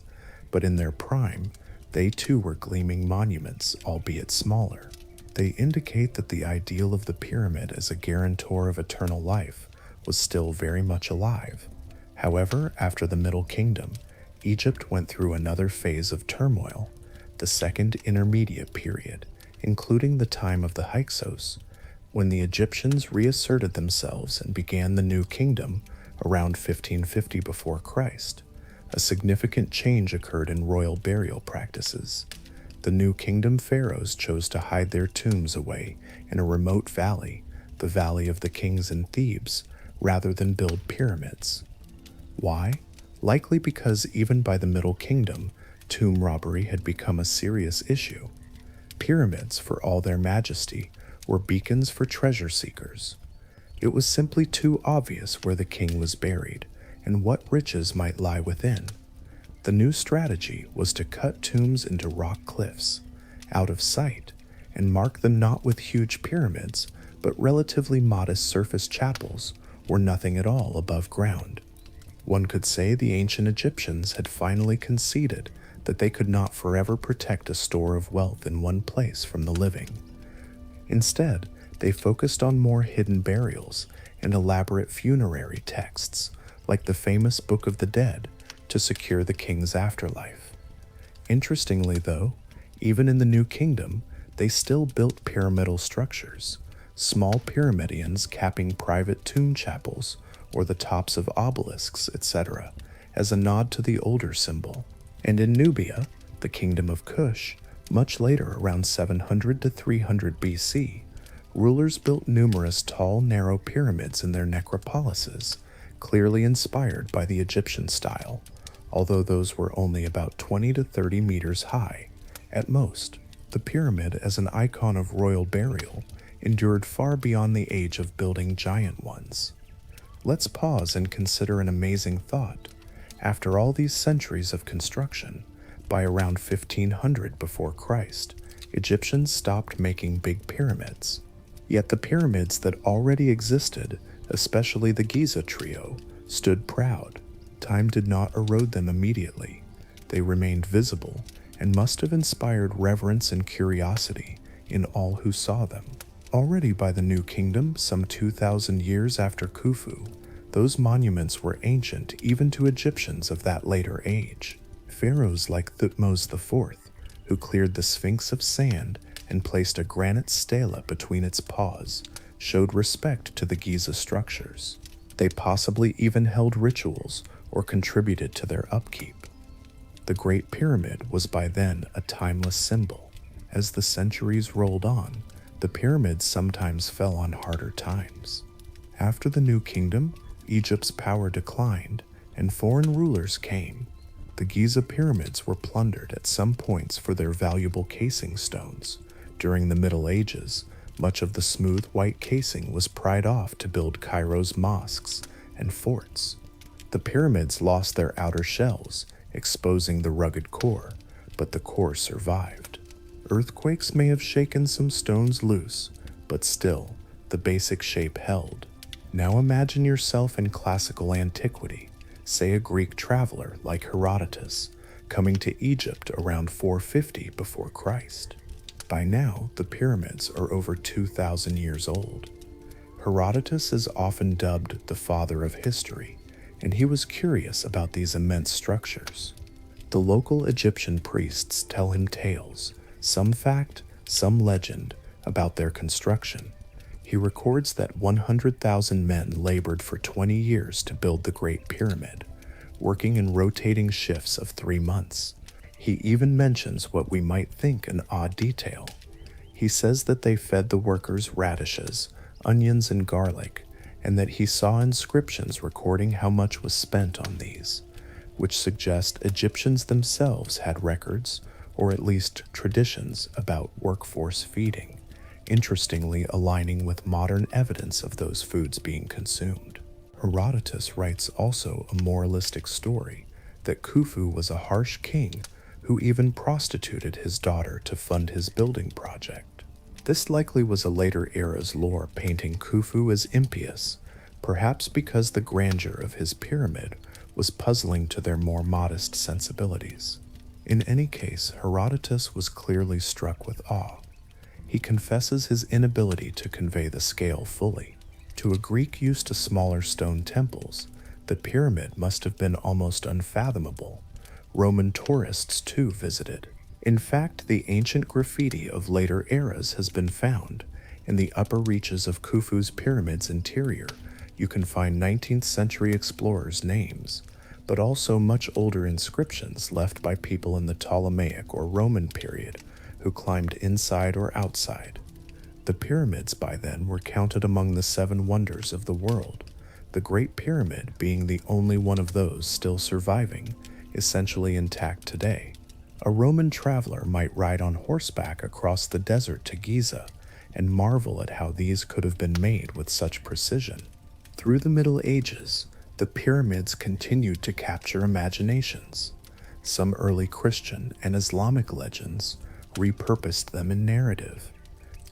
but in their prime, they too were gleaming monuments, albeit smaller. They indicate that the ideal of the pyramid as a guarantor of eternal life was still very much alive. However, after the Middle Kingdom, Egypt went through another phase of turmoil, the Second Intermediate Period, including the time of the Hyksos, when the Egyptians reasserted themselves and began the New Kingdom around 1550 before Christ. A significant change occurred in royal burial practices. The New Kingdom pharaohs chose to hide their tombs away in a remote valley, the Valley of the Kings in Thebes, rather than build pyramids. Why? Likely because even by the Middle Kingdom, tomb robbery had become a serious issue. Pyramids, for all their majesty, were beacons for treasure seekers. It was simply too obvious where the king was buried and what riches might lie within. The new strategy was to cut tombs into rock cliffs, out of sight, and mark them not with huge pyramids, but relatively modest surface chapels or nothing at all above ground. One could say the ancient Egyptians had finally conceded that they could not forever protect a store of wealth in one place from the living. Instead, they focused on more hidden burials and elaborate funerary texts, like the famous Book of the Dead, to secure the king's afterlife. Interestingly, though, even in the New Kingdom, they still built pyramidal structures, small pyramidions capping private tomb chapels or the tops of obelisks, etc., as a nod to the older symbol. And in Nubia, the kingdom of Kush, much later, around 700 to 300 BC, rulers built numerous tall, narrow pyramids in their necropolises, clearly inspired by the Egyptian style, although those were only about 20 to 30 meters high, at most. The pyramid, as an icon of royal burial, endured far beyond the age of building giant ones. Let's pause and consider an amazing thought. After all these centuries of construction, by around 1500 before Christ, Egyptians stopped making big pyramids. Yet the pyramids that already existed, especially the Giza trio, stood proud. Time did not erode them immediately. They remained visible and must have inspired reverence and curiosity in all who saw them. Already by the New Kingdom, some 2,000 years after Khufu, those monuments were ancient even to Egyptians of that later age. Pharaohs like Thutmose IV, who cleared the Sphinx of sand and placed a granite stela between its paws, showed respect to the Giza structures. They possibly even held rituals or contributed to their upkeep. The Great Pyramid was by then a timeless symbol. As the centuries rolled on, the pyramids sometimes fell on harder times. After the New Kingdom, Egypt's power declined and foreign rulers came. The Giza pyramids were plundered at some points for their valuable casing stones. During the Middle Ages, much of the smooth white casing was pried off to build Cairo's mosques and forts. The pyramids lost their outer shells, exposing the rugged core, but the core survived. Earthquakes may have shaken some stones loose, but still, the basic shape held. Now imagine yourself in classical antiquity, say a Greek traveler like Herodotus, coming to Egypt around 450 before Christ. By now, the pyramids are over 2,000 years old. Herodotus is often dubbed the father of history, and he was curious about these immense structures. The local Egyptian priests tell him tales, some fact, some legend, about their construction. He records that 100,000 men labored for 20 years to build the Great Pyramid, working in rotating shifts of 3 months. He even mentions what we might think an odd detail. He says that they fed the workers radishes, onions, and garlic, and that he saw inscriptions recording how much was spent on these. which suggest Egyptians themselves had records, or at least traditions, about workforce feeding, interestingly aligning with modern evidence of those foods being consumed. Herodotus writes also a moralistic story that Khufu was a harsh king who even prostituted his daughter to fund his building project. This likely was a later era's lore painting Khufu as impious, perhaps because the grandeur of his pyramid was puzzling to their more modest sensibilities. In any case, Herodotus was clearly struck with awe. He confesses his inability to convey the scale fully. To a Greek used to smaller stone temples, the pyramid must have been almost unfathomable. Roman tourists, too, visited. In fact, the ancient graffiti of later eras has been found. In the upper reaches of Khufu's pyramid's interior, you can find 19th century explorers' names, but also much older inscriptions left by people in the Ptolemaic or Roman period who climbed inside or outside. The pyramids by then were counted among the 7 wonders of the world, the Great Pyramid being the only one of those still surviving, essentially intact today. A Roman traveler might ride on horseback across the desert to Giza and marvel at how these could have been made with such precision. Through the Middle Ages, the pyramids continued to capture imaginations. Some early Christian and Islamic legends repurposed them in narrative.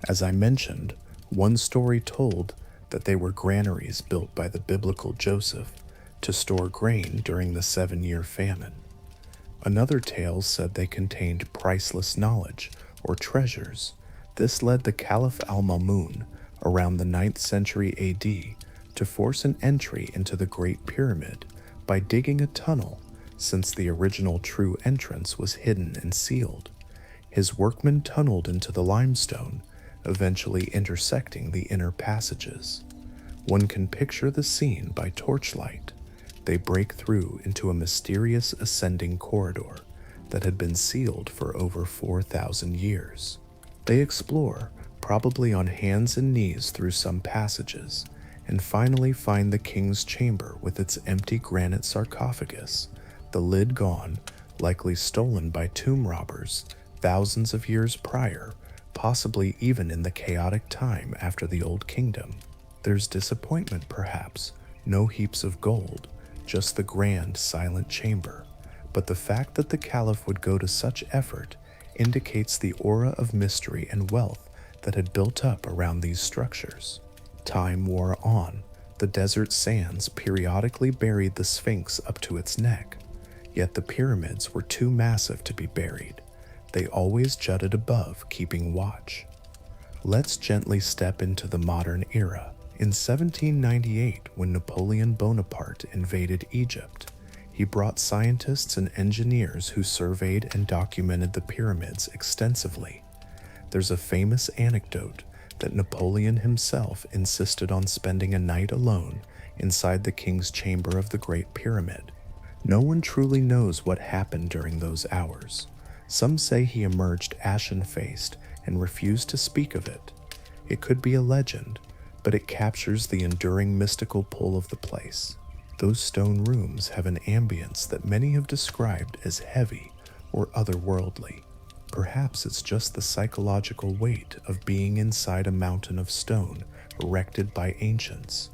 As I mentioned, one story told that they were granaries built by the biblical Joseph to store grain during the 7-year famine. Another tale said they contained priceless knowledge or treasures. This led the Caliph al-Mamun around the 9th century AD to force an entry into the Great Pyramid by digging a tunnel, since the original true entrance was hidden and sealed. His workmen tunneled into the limestone, eventually intersecting the inner passages. One can picture the scene by torchlight. They break through into a mysterious ascending corridor that had been sealed for over 4,000 years. They explore, probably on hands and knees through some passages, and finally find the king's chamber with its empty granite sarcophagus, the lid gone, likely stolen by tomb robbers thousands of years prior, possibly even in the chaotic time after the Old Kingdom. There's disappointment, perhaps, no heaps of gold, just the grand, silent chamber. But the fact that the Caliph would go to such effort indicates the aura of mystery and wealth that had built up around these structures. Time wore on. The desert sands periodically buried the Sphinx up to its neck, yet the pyramids were too massive to be buried. They always jutted above, keeping watch. Let's gently step into the modern era. In 1798, when Napoleon Bonaparte invaded Egypt, he brought scientists and engineers who surveyed and documented the pyramids extensively. There's a famous anecdote that Napoleon himself insisted on spending a night alone inside the king's chamber of the Great Pyramid. No one truly knows what happened during those hours. Some say he emerged ashen-faced and refused to speak of it. It could be a legend, but it captures the enduring mystical pull of the place. Those stone rooms have an ambience that many have described as heavy or otherworldly. Perhaps it's just the psychological weight of being inside a mountain of stone erected by ancients.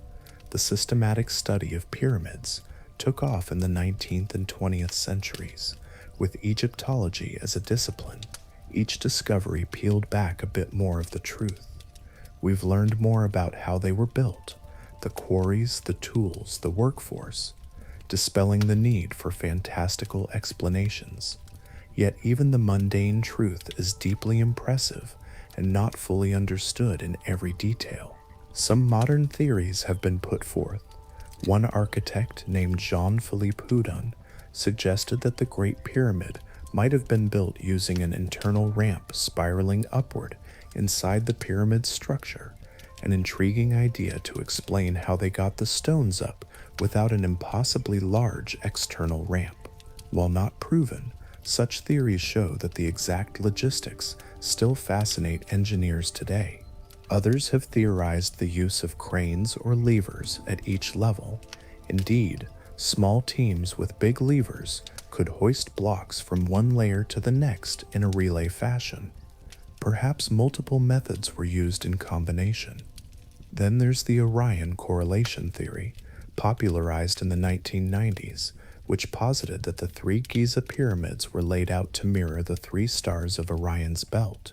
The systematic study of pyramids took off in the 19th and 20th centuries, with Egyptology as a discipline. Each discovery peeled back a bit more of the truth. We've learned more about how they were built, the quarries, the tools, the workforce, dispelling the need for fantastical explanations. Yet even the mundane truth is deeply impressive and not fully understood in every detail. Some modern theories have been put forth. One architect named Jean-Philippe Houdon suggested that the Great Pyramid might have been built using an internal ramp spiraling upward inside the pyramid's structure, an intriguing idea to explain how they got the stones up without an impossibly large external ramp. While not proven, such theories show that the exact logistics still fascinate engineers today. Others have theorized the use of cranes or levers at each level. Indeed, Small teams with big levers could hoist blocks from one layer to the next in a relay fashion. Perhaps multiple methods were used in combination. Then there's the Orion correlation theory, popularized in the 1990s, which posited that the three Giza pyramids were laid out to mirror the three stars of Orion's belt.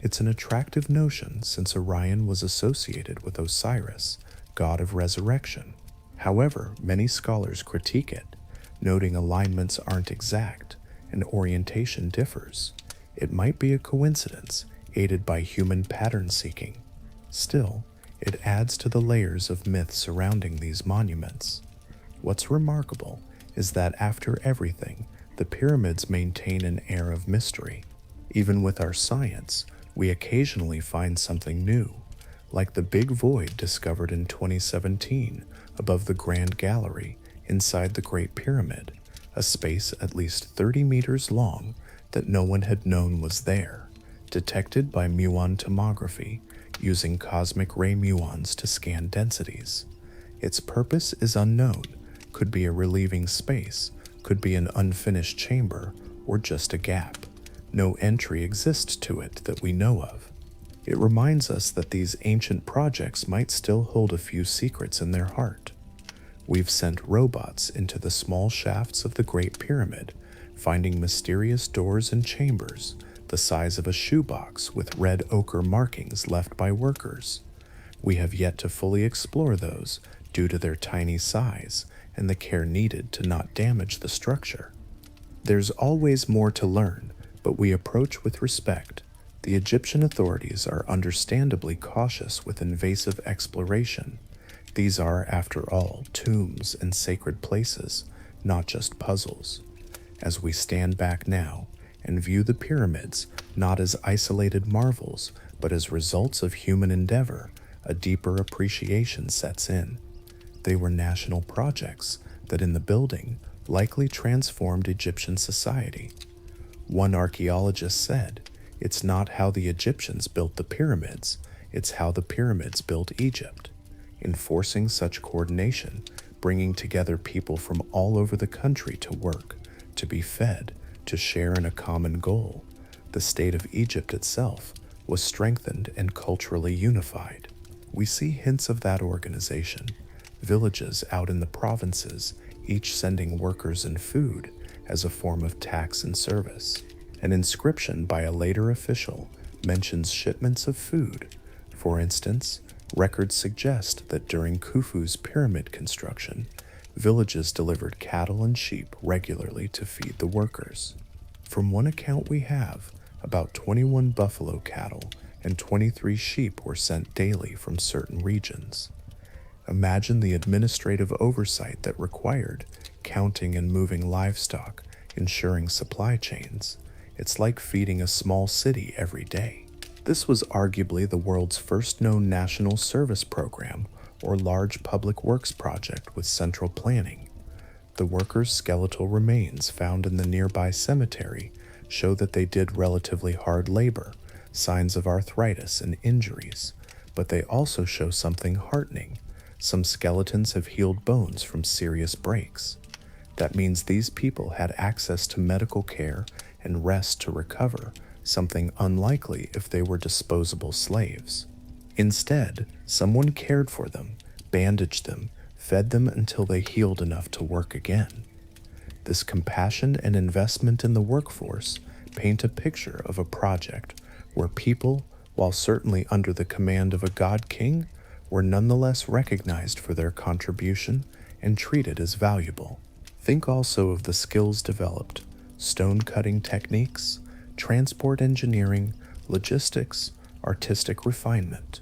It's an attractive notion since Orion was associated with Osiris, god of resurrection. However, many scholars critique it, noting alignments aren't exact and orientation differs. It might be a coincidence, aided by human pattern seeking. Still, it adds to the layers of myth surrounding these monuments. What's remarkable is that after everything, the pyramids maintain an air of mystery. Even with our science, we occasionally find something new, like the big void discovered in 2017 above the Grand Gallery inside the Great Pyramid, a space at least 30 meters long that no one had known was there, detected by muon tomography using cosmic ray muons to scan densities. Its purpose is unknown, could be a relieving space, could be an unfinished chamber, or just a gap. No entry exists to it that we know of. It reminds us that these ancient projects might still hold a few secrets in their heart. We've sent robots into the small shafts of the Great Pyramid, finding mysterious doors and chambers the size of a shoebox with red ochre markings left by workers. We have yet to fully explore those due to their tiny size and the care needed to not damage the structure. There's always more to learn, but we approach with respect. The Egyptian authorities are understandably cautious with invasive exploration. These are, after all, tombs and sacred places, not just puzzles. As we stand back now and view the pyramids not as isolated marvels, but as results of human endeavor, a deeper appreciation sets in. They were national projects that, in the building, likely transformed Egyptian society. One archaeologist said, "It's not how the Egyptians built the pyramids, it's how the pyramids built Egypt." Enforcing such coordination, bringing together people from all over the country to work, to be fed, to share in a common goal, the state of Egypt itself was strengthened and culturally unified. We see hints of that organization. Villages out in the provinces, each sending workers and food as a form of tax and service. An inscription by a later official mentions shipments of food. For instance, records suggest that during Khufu's pyramid construction, villages delivered cattle and sheep regularly to feed the workers. From one account we have, about 21 buffalo cattle and 23 sheep were sent daily from certain regions. Imagine the administrative oversight that required, counting and moving livestock, ensuring supply chains. It's like feeding a small city every day. This was arguably the world's first known national service program or large public works project with central planning. The workers' skeletal remains found in the nearby cemetery show that they did relatively hard labor, signs of arthritis and injuries, but they also show something heartening. Some skeletons have healed bones from serious breaks. That means these people had access to medical care and rest to recover, something unlikely if they were disposable slaves. Instead, someone cared for them, bandaged them, fed them until they healed enough to work again. This compassion and investment in the workforce paint a picture of a project where people, while certainly under the command of a god-king, were nonetheless recognized for their contribution and treated as valuable. Think also of the skills developed: stone cutting techniques, transport engineering, logistics, artistic refinement.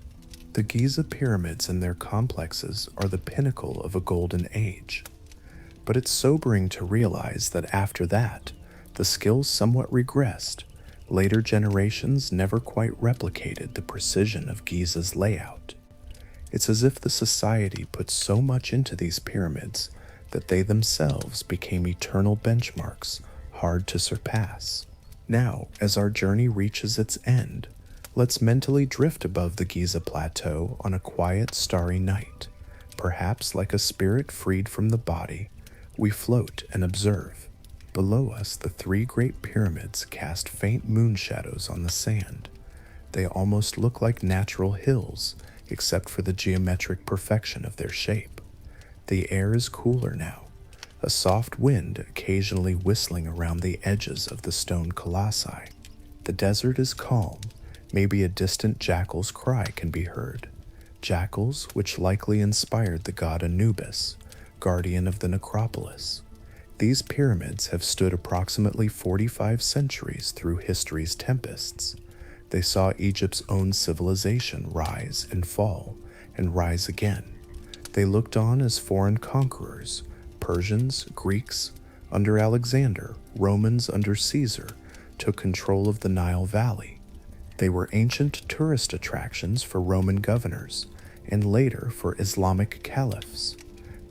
The Giza pyramids and their complexes are the pinnacle of a golden age. But it's sobering to realize that after that, the skills somewhat regressed. Later generations never quite replicated the precision of Giza's layout. It's as if the society put so much into these pyramids that they themselves became eternal benchmarks, hard to surpass. Now, as our journey reaches its end, let's mentally drift above the Giza plateau on a quiet, starry night, perhaps like a spirit freed from the body, We float and observe. Below us, the three great pyramids cast faint moon shadows on the sand. They almost look like natural hills, except for the geometric perfection of their shape. The air is cooler now, a soft wind occasionally whistling around the edges of the stone colossi. The desert is calm. Maybe a distant jackal's cry can be heard. Jackals which likely inspired the god Anubis, guardian of the necropolis. These pyramids have stood approximately 45 centuries through history's tempests. They saw Egypt's own civilization rise and fall and rise again. They looked on as foreign conquerors, Persians, Greeks under Alexander, Romans under Caesar, took control of the Nile Valley. They were ancient tourist attractions for Roman governors and later for Islamic caliphs.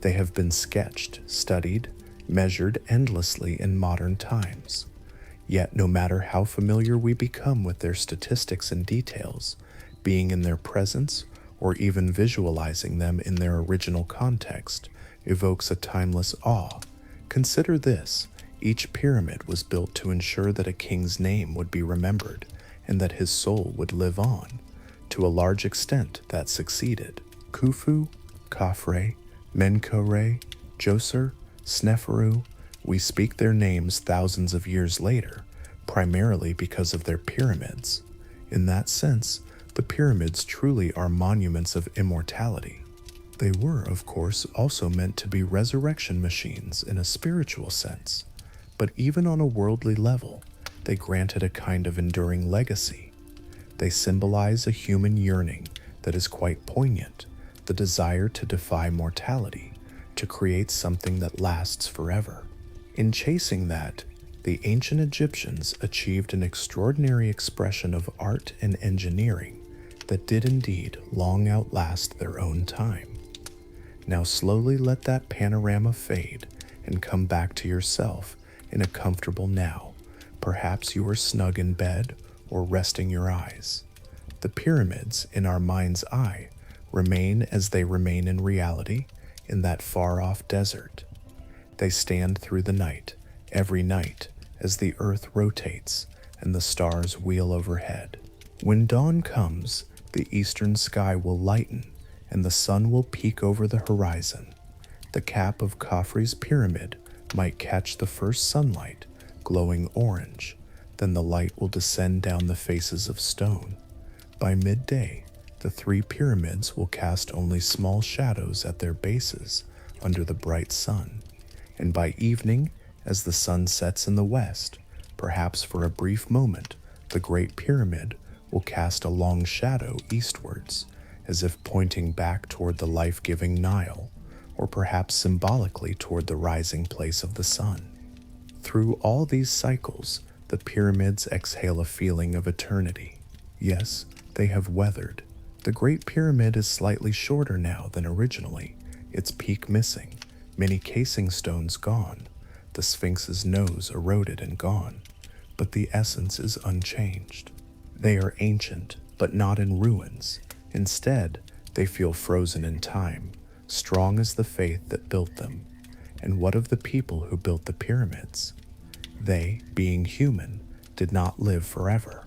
They have been sketched, studied, measured endlessly in modern times. Yet no matter how familiar we become with their statistics and details, being in their presence or even visualizing them in their original context evokes a timeless awe. Consider this: each pyramid was built to ensure that a king's name would be remembered and that his soul would live on. To a large extent, that succeeded. Khufu, Khafre, Menkaure, Djoser, Sneferu, we speak their names thousands of years later, primarily because of their pyramids. In that sense, the pyramids truly are monuments of immortality. They were, of course, also meant to be resurrection machines in a spiritual sense, but even on a worldly level, they granted a kind of enduring legacy. They symbolize a human yearning that is quite poignant, the desire to defy mortality, to create something that lasts forever. In chasing that, the ancient Egyptians achieved an extraordinary expression of art and engineering that did indeed long outlast their own time. Now slowly let that panorama fade and come back to yourself in a comfortable now. Perhaps you are snug in bed or resting your eyes. The pyramids in our mind's eye remain as they remain in reality in that far-off desert. They stand through the night, every night, as the earth rotates and the stars wheel overhead. When dawn comes, the eastern sky will lighten and the sun will peek over the horizon. The cap of Khafre's pyramid might catch the first sunlight, glowing orange, then the light will descend down the faces of stone. By midday, the three pyramids will cast only small shadows at their bases under the bright sun, and by evening, as the sun sets in the west, perhaps for a brief moment, the Great Pyramid will cast a long shadow eastwards, as if pointing back toward the life-giving Nile, or perhaps symbolically toward the rising place of the sun. Through all these cycles, the pyramids exhale a feeling of eternity. Yes, they have weathered. The Great Pyramid is slightly shorter now than originally, its peak missing, many casing stones gone, the Sphinx's nose eroded and gone, but the essence is unchanged. They are ancient, but not in ruins. Instead, they feel frozen in time, strong as the faith that built them. And what of the people who built the pyramids? They, being human, did not live forever.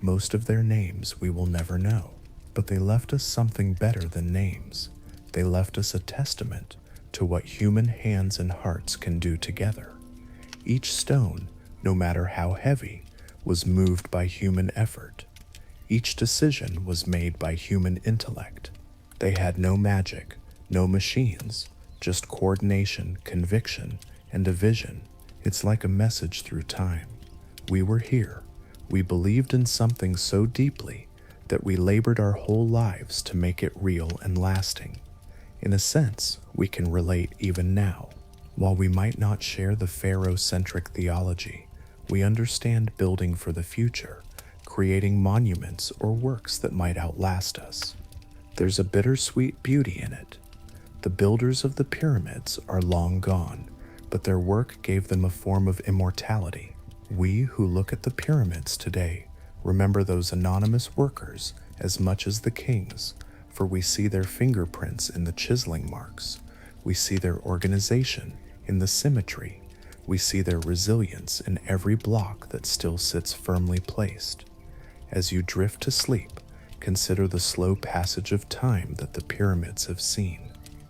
Most of their names we will never know, but they left us something better than names. They left us a testament to what human hands and hearts can do together. Each stone, no matter how heavy, was moved by human effort. Each decision was made by human intellect. They had no magic, no machines, just coordination, conviction, and a vision. It's like a message through time. We were here. We believed in something so deeply that we labored our whole lives to make it real and lasting. In a sense, we can relate even now. While we might not share the pharaoh-centric theology, we understand building for the future, creating monuments or works that might outlast us. There's a bittersweet beauty in it. The builders of the pyramids are long gone, but their work gave them a form of immortality. We who look at the pyramids today remember those anonymous workers as much as the kings, for we see their fingerprints in the chiseling marks. We see their organization In the symmetry, we see their resilience in every block that still sits firmly placed. As you drift to sleep, consider the slow passage of time that the pyramids have seen.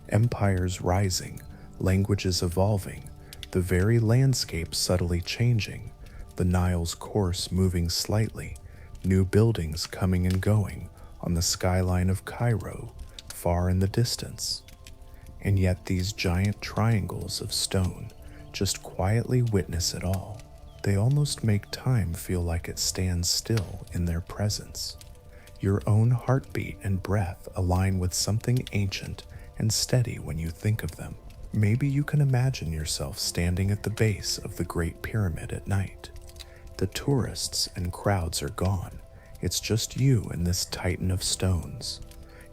Empires rising, languages evolving, the very landscape subtly changing, the Nile's course moving slightly, new buildings coming and going on the skyline of Cairo, far in the distance. And yet these giant triangles of stone just quietly witness it all. They almost make time feel like it stands still in their presence. Your own heartbeat and breath align with something ancient and steady when you think of them. Maybe you can imagine yourself standing at the base of the Great Pyramid at night. The tourists and crowds are gone. It's just you and this titan of stones.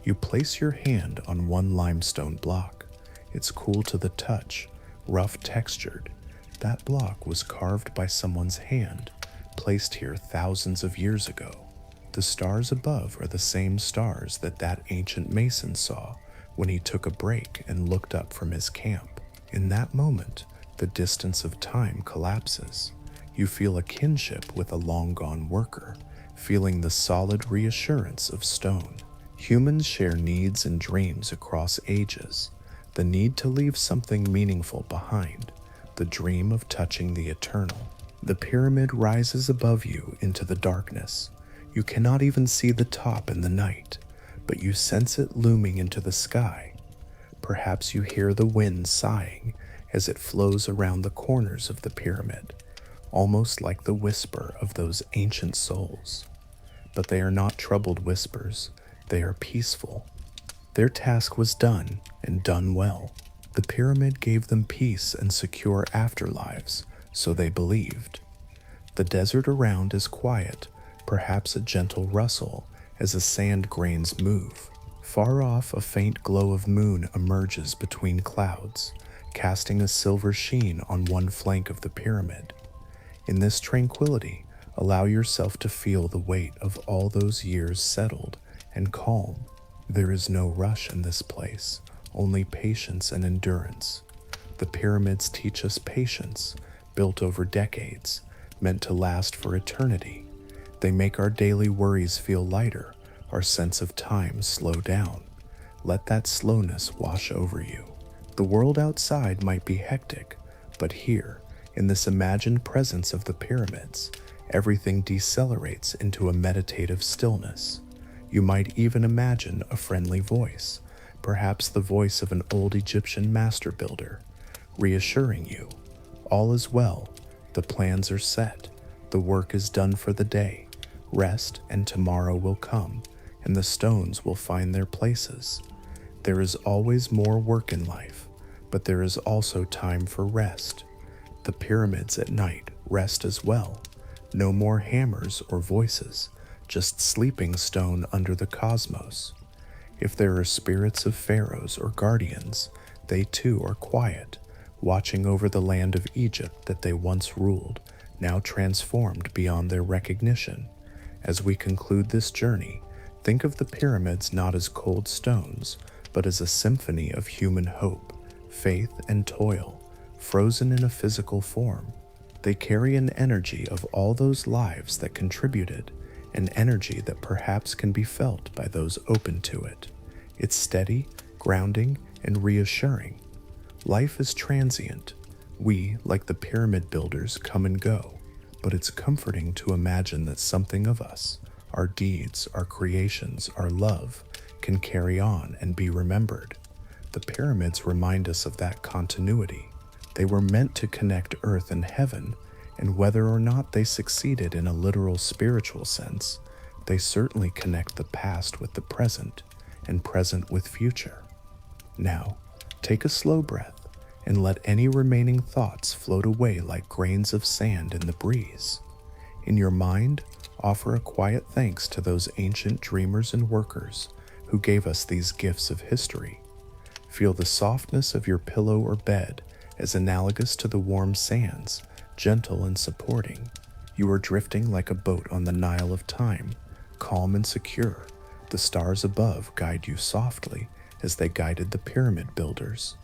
You place your hand on one limestone block. It's cool to the touch, rough textured. That block was carved by someone's hand, placed here thousands of years ago. The stars above are the same stars that ancient mason saw when he took a break and looked up from his camp. In that moment, the distance of time collapses. You feel a kinship with a long-gone worker, feeling the solid reassurance of stone. Humans share needs and dreams across ages. The need to leave something meaningful behind, the dream of touching the eternal. The pyramid rises above you into the darkness. You cannot even see the top in the night, but you sense it looming into the sky. Perhaps you hear the wind sighing as it flows around the corners of the pyramid, almost like the whisper of those ancient souls. But they are not troubled whispers, they are peaceful. Their task was done, and done well. The pyramid gave them peace and secure afterlives, so they believed. The desert around is quiet, perhaps a gentle rustle as the sand grains move. Far off, a faint glow of moon emerges between clouds, casting a silver sheen on one flank of the pyramid. In this tranquility, allow yourself to feel the weight of all those years settled and calm. There is no rush in this place, only patience and endurance. The pyramids teach us patience, built over decades, meant to last for eternity. They make our daily worries feel lighter, our sense of time slow down. Let that slowness wash over you. The world outside might be hectic, but here, in this imagined presence of the pyramids, everything decelerates into a meditative stillness. You might even imagine a friendly voice, perhaps the voice of an old Egyptian master builder, reassuring you, all is well, the plans are set, the work is done for the day, rest and tomorrow will come, and the stones will find their places. There is always more work in life, but there is also time for rest. The pyramids at night rest as well. No more hammers or voices, just sleeping stone under the cosmos. If there are spirits of pharaohs or guardians, they too are quiet, watching over the land of Egypt that they once ruled, now transformed beyond their recognition. As we conclude this journey, think of the pyramids not as cold stones, but as a symphony of human hope, faith, and toil, frozen in a physical form. They carry an energy of all those lives that contributed, an energy that perhaps can be felt by those open to it. It's steady, grounding, and reassuring. Life is transient. We, like the pyramid builders, come and go, but it's comforting to imagine that something of us, our deeds, our creations, our love, can carry on and be remembered. The pyramids remind us of that continuity. They were meant to connect earth and heaven, and whether or not they succeeded in a literal spiritual sense, they certainly connect the past with the present, and present with future. Now, take a slow breath, and let any remaining thoughts float away like grains of sand in the breeze. In your mind, offer a quiet thanks to those ancient dreamers and workers who gave us these gifts of history. Feel the softness of your pillow or bed as analogous to the warm sands, gentle and supporting. You are drifting like a boat on the Nile of time, calm and secure. The stars above guide you softly as they guided the pyramid builders.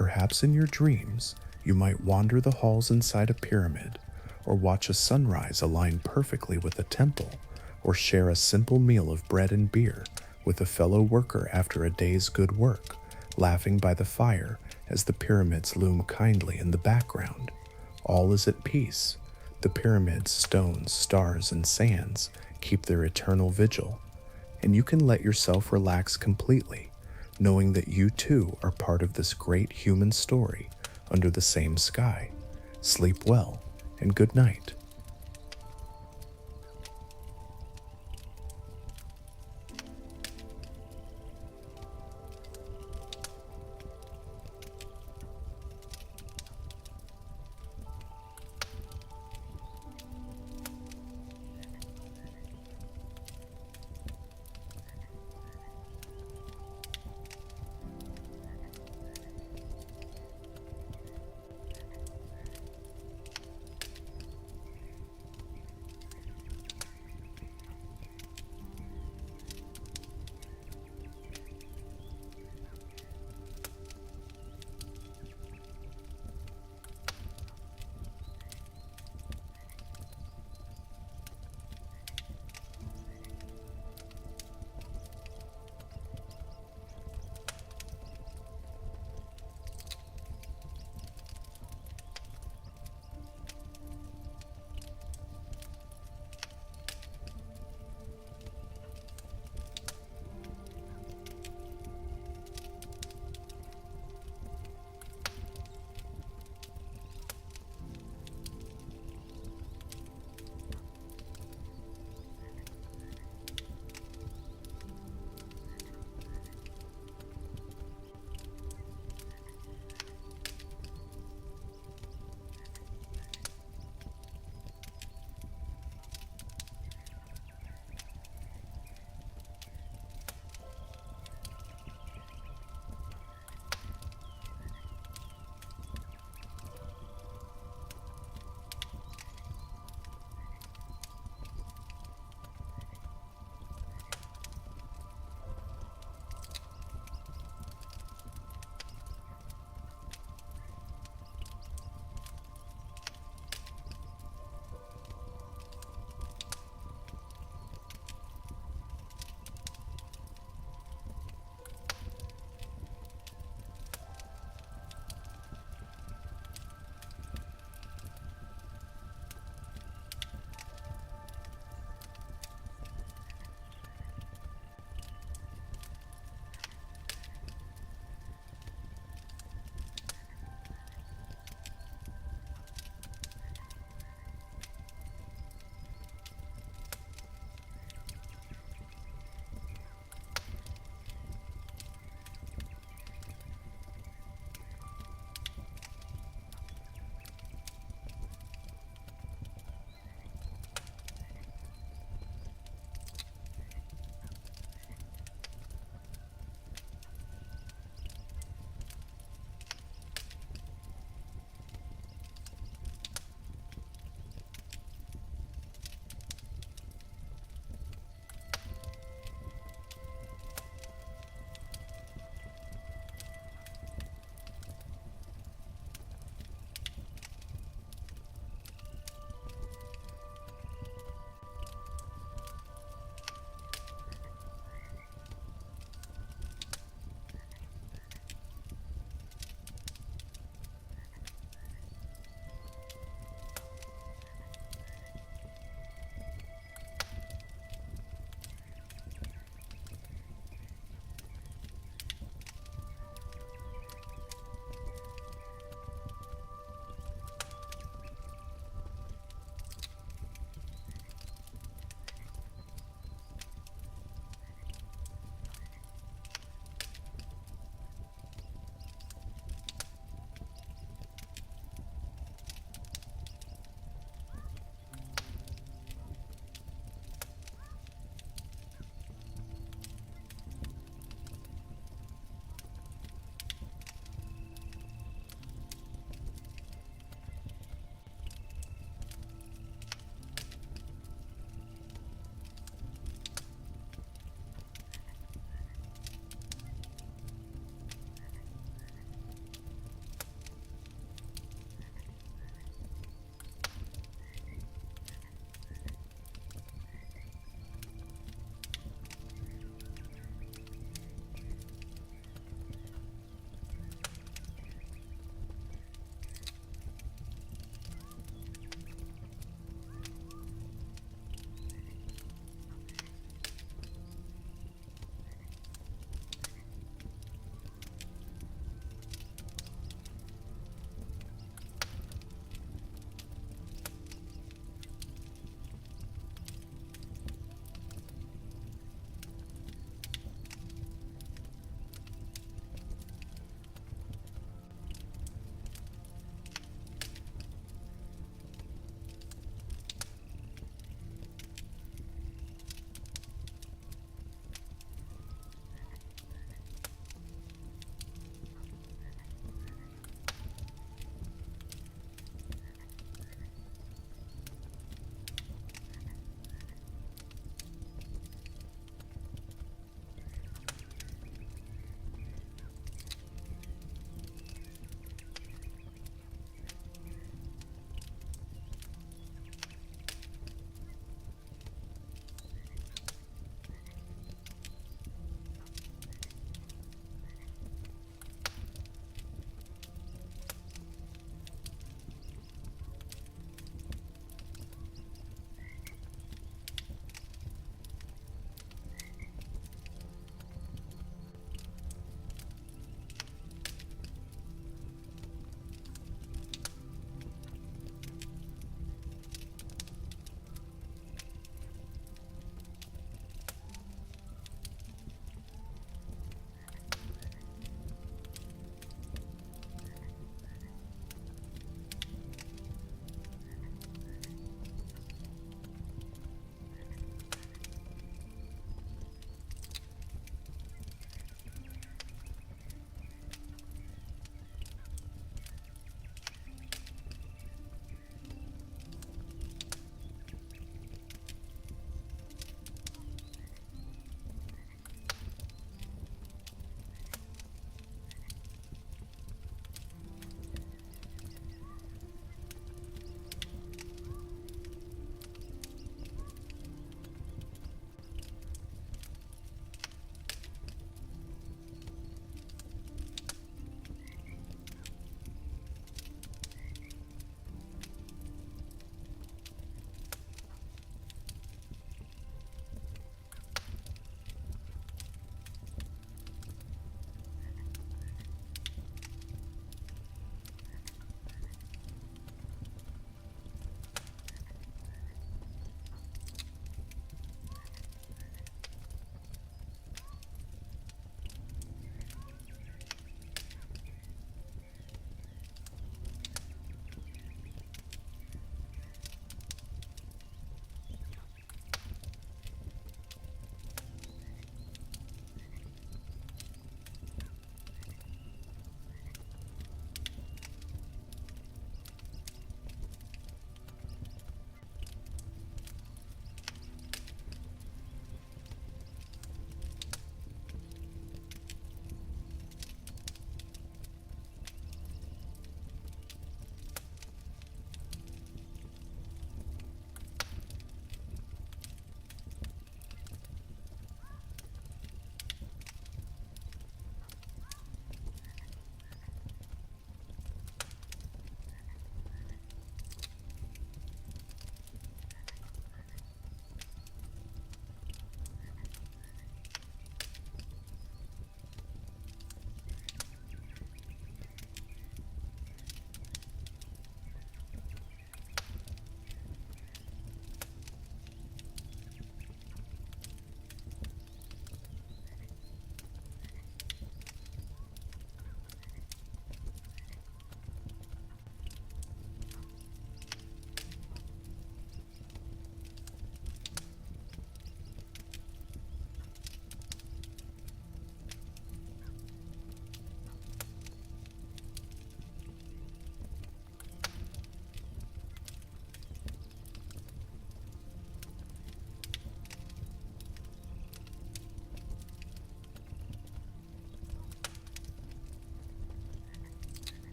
Perhaps in your dreams, you might wander the halls inside a pyramid, or watch a sunrise align perfectly with a temple, or share a simple meal of bread and beer with a fellow worker after a day's good work, laughing by the fire as the pyramids loom kindly in the background. All is at peace. The pyramids, stones, stars, and sands keep their eternal vigil, and you can let yourself relax completely, knowing that you too are part of this great human story under the same sky. Sleep well, and good night.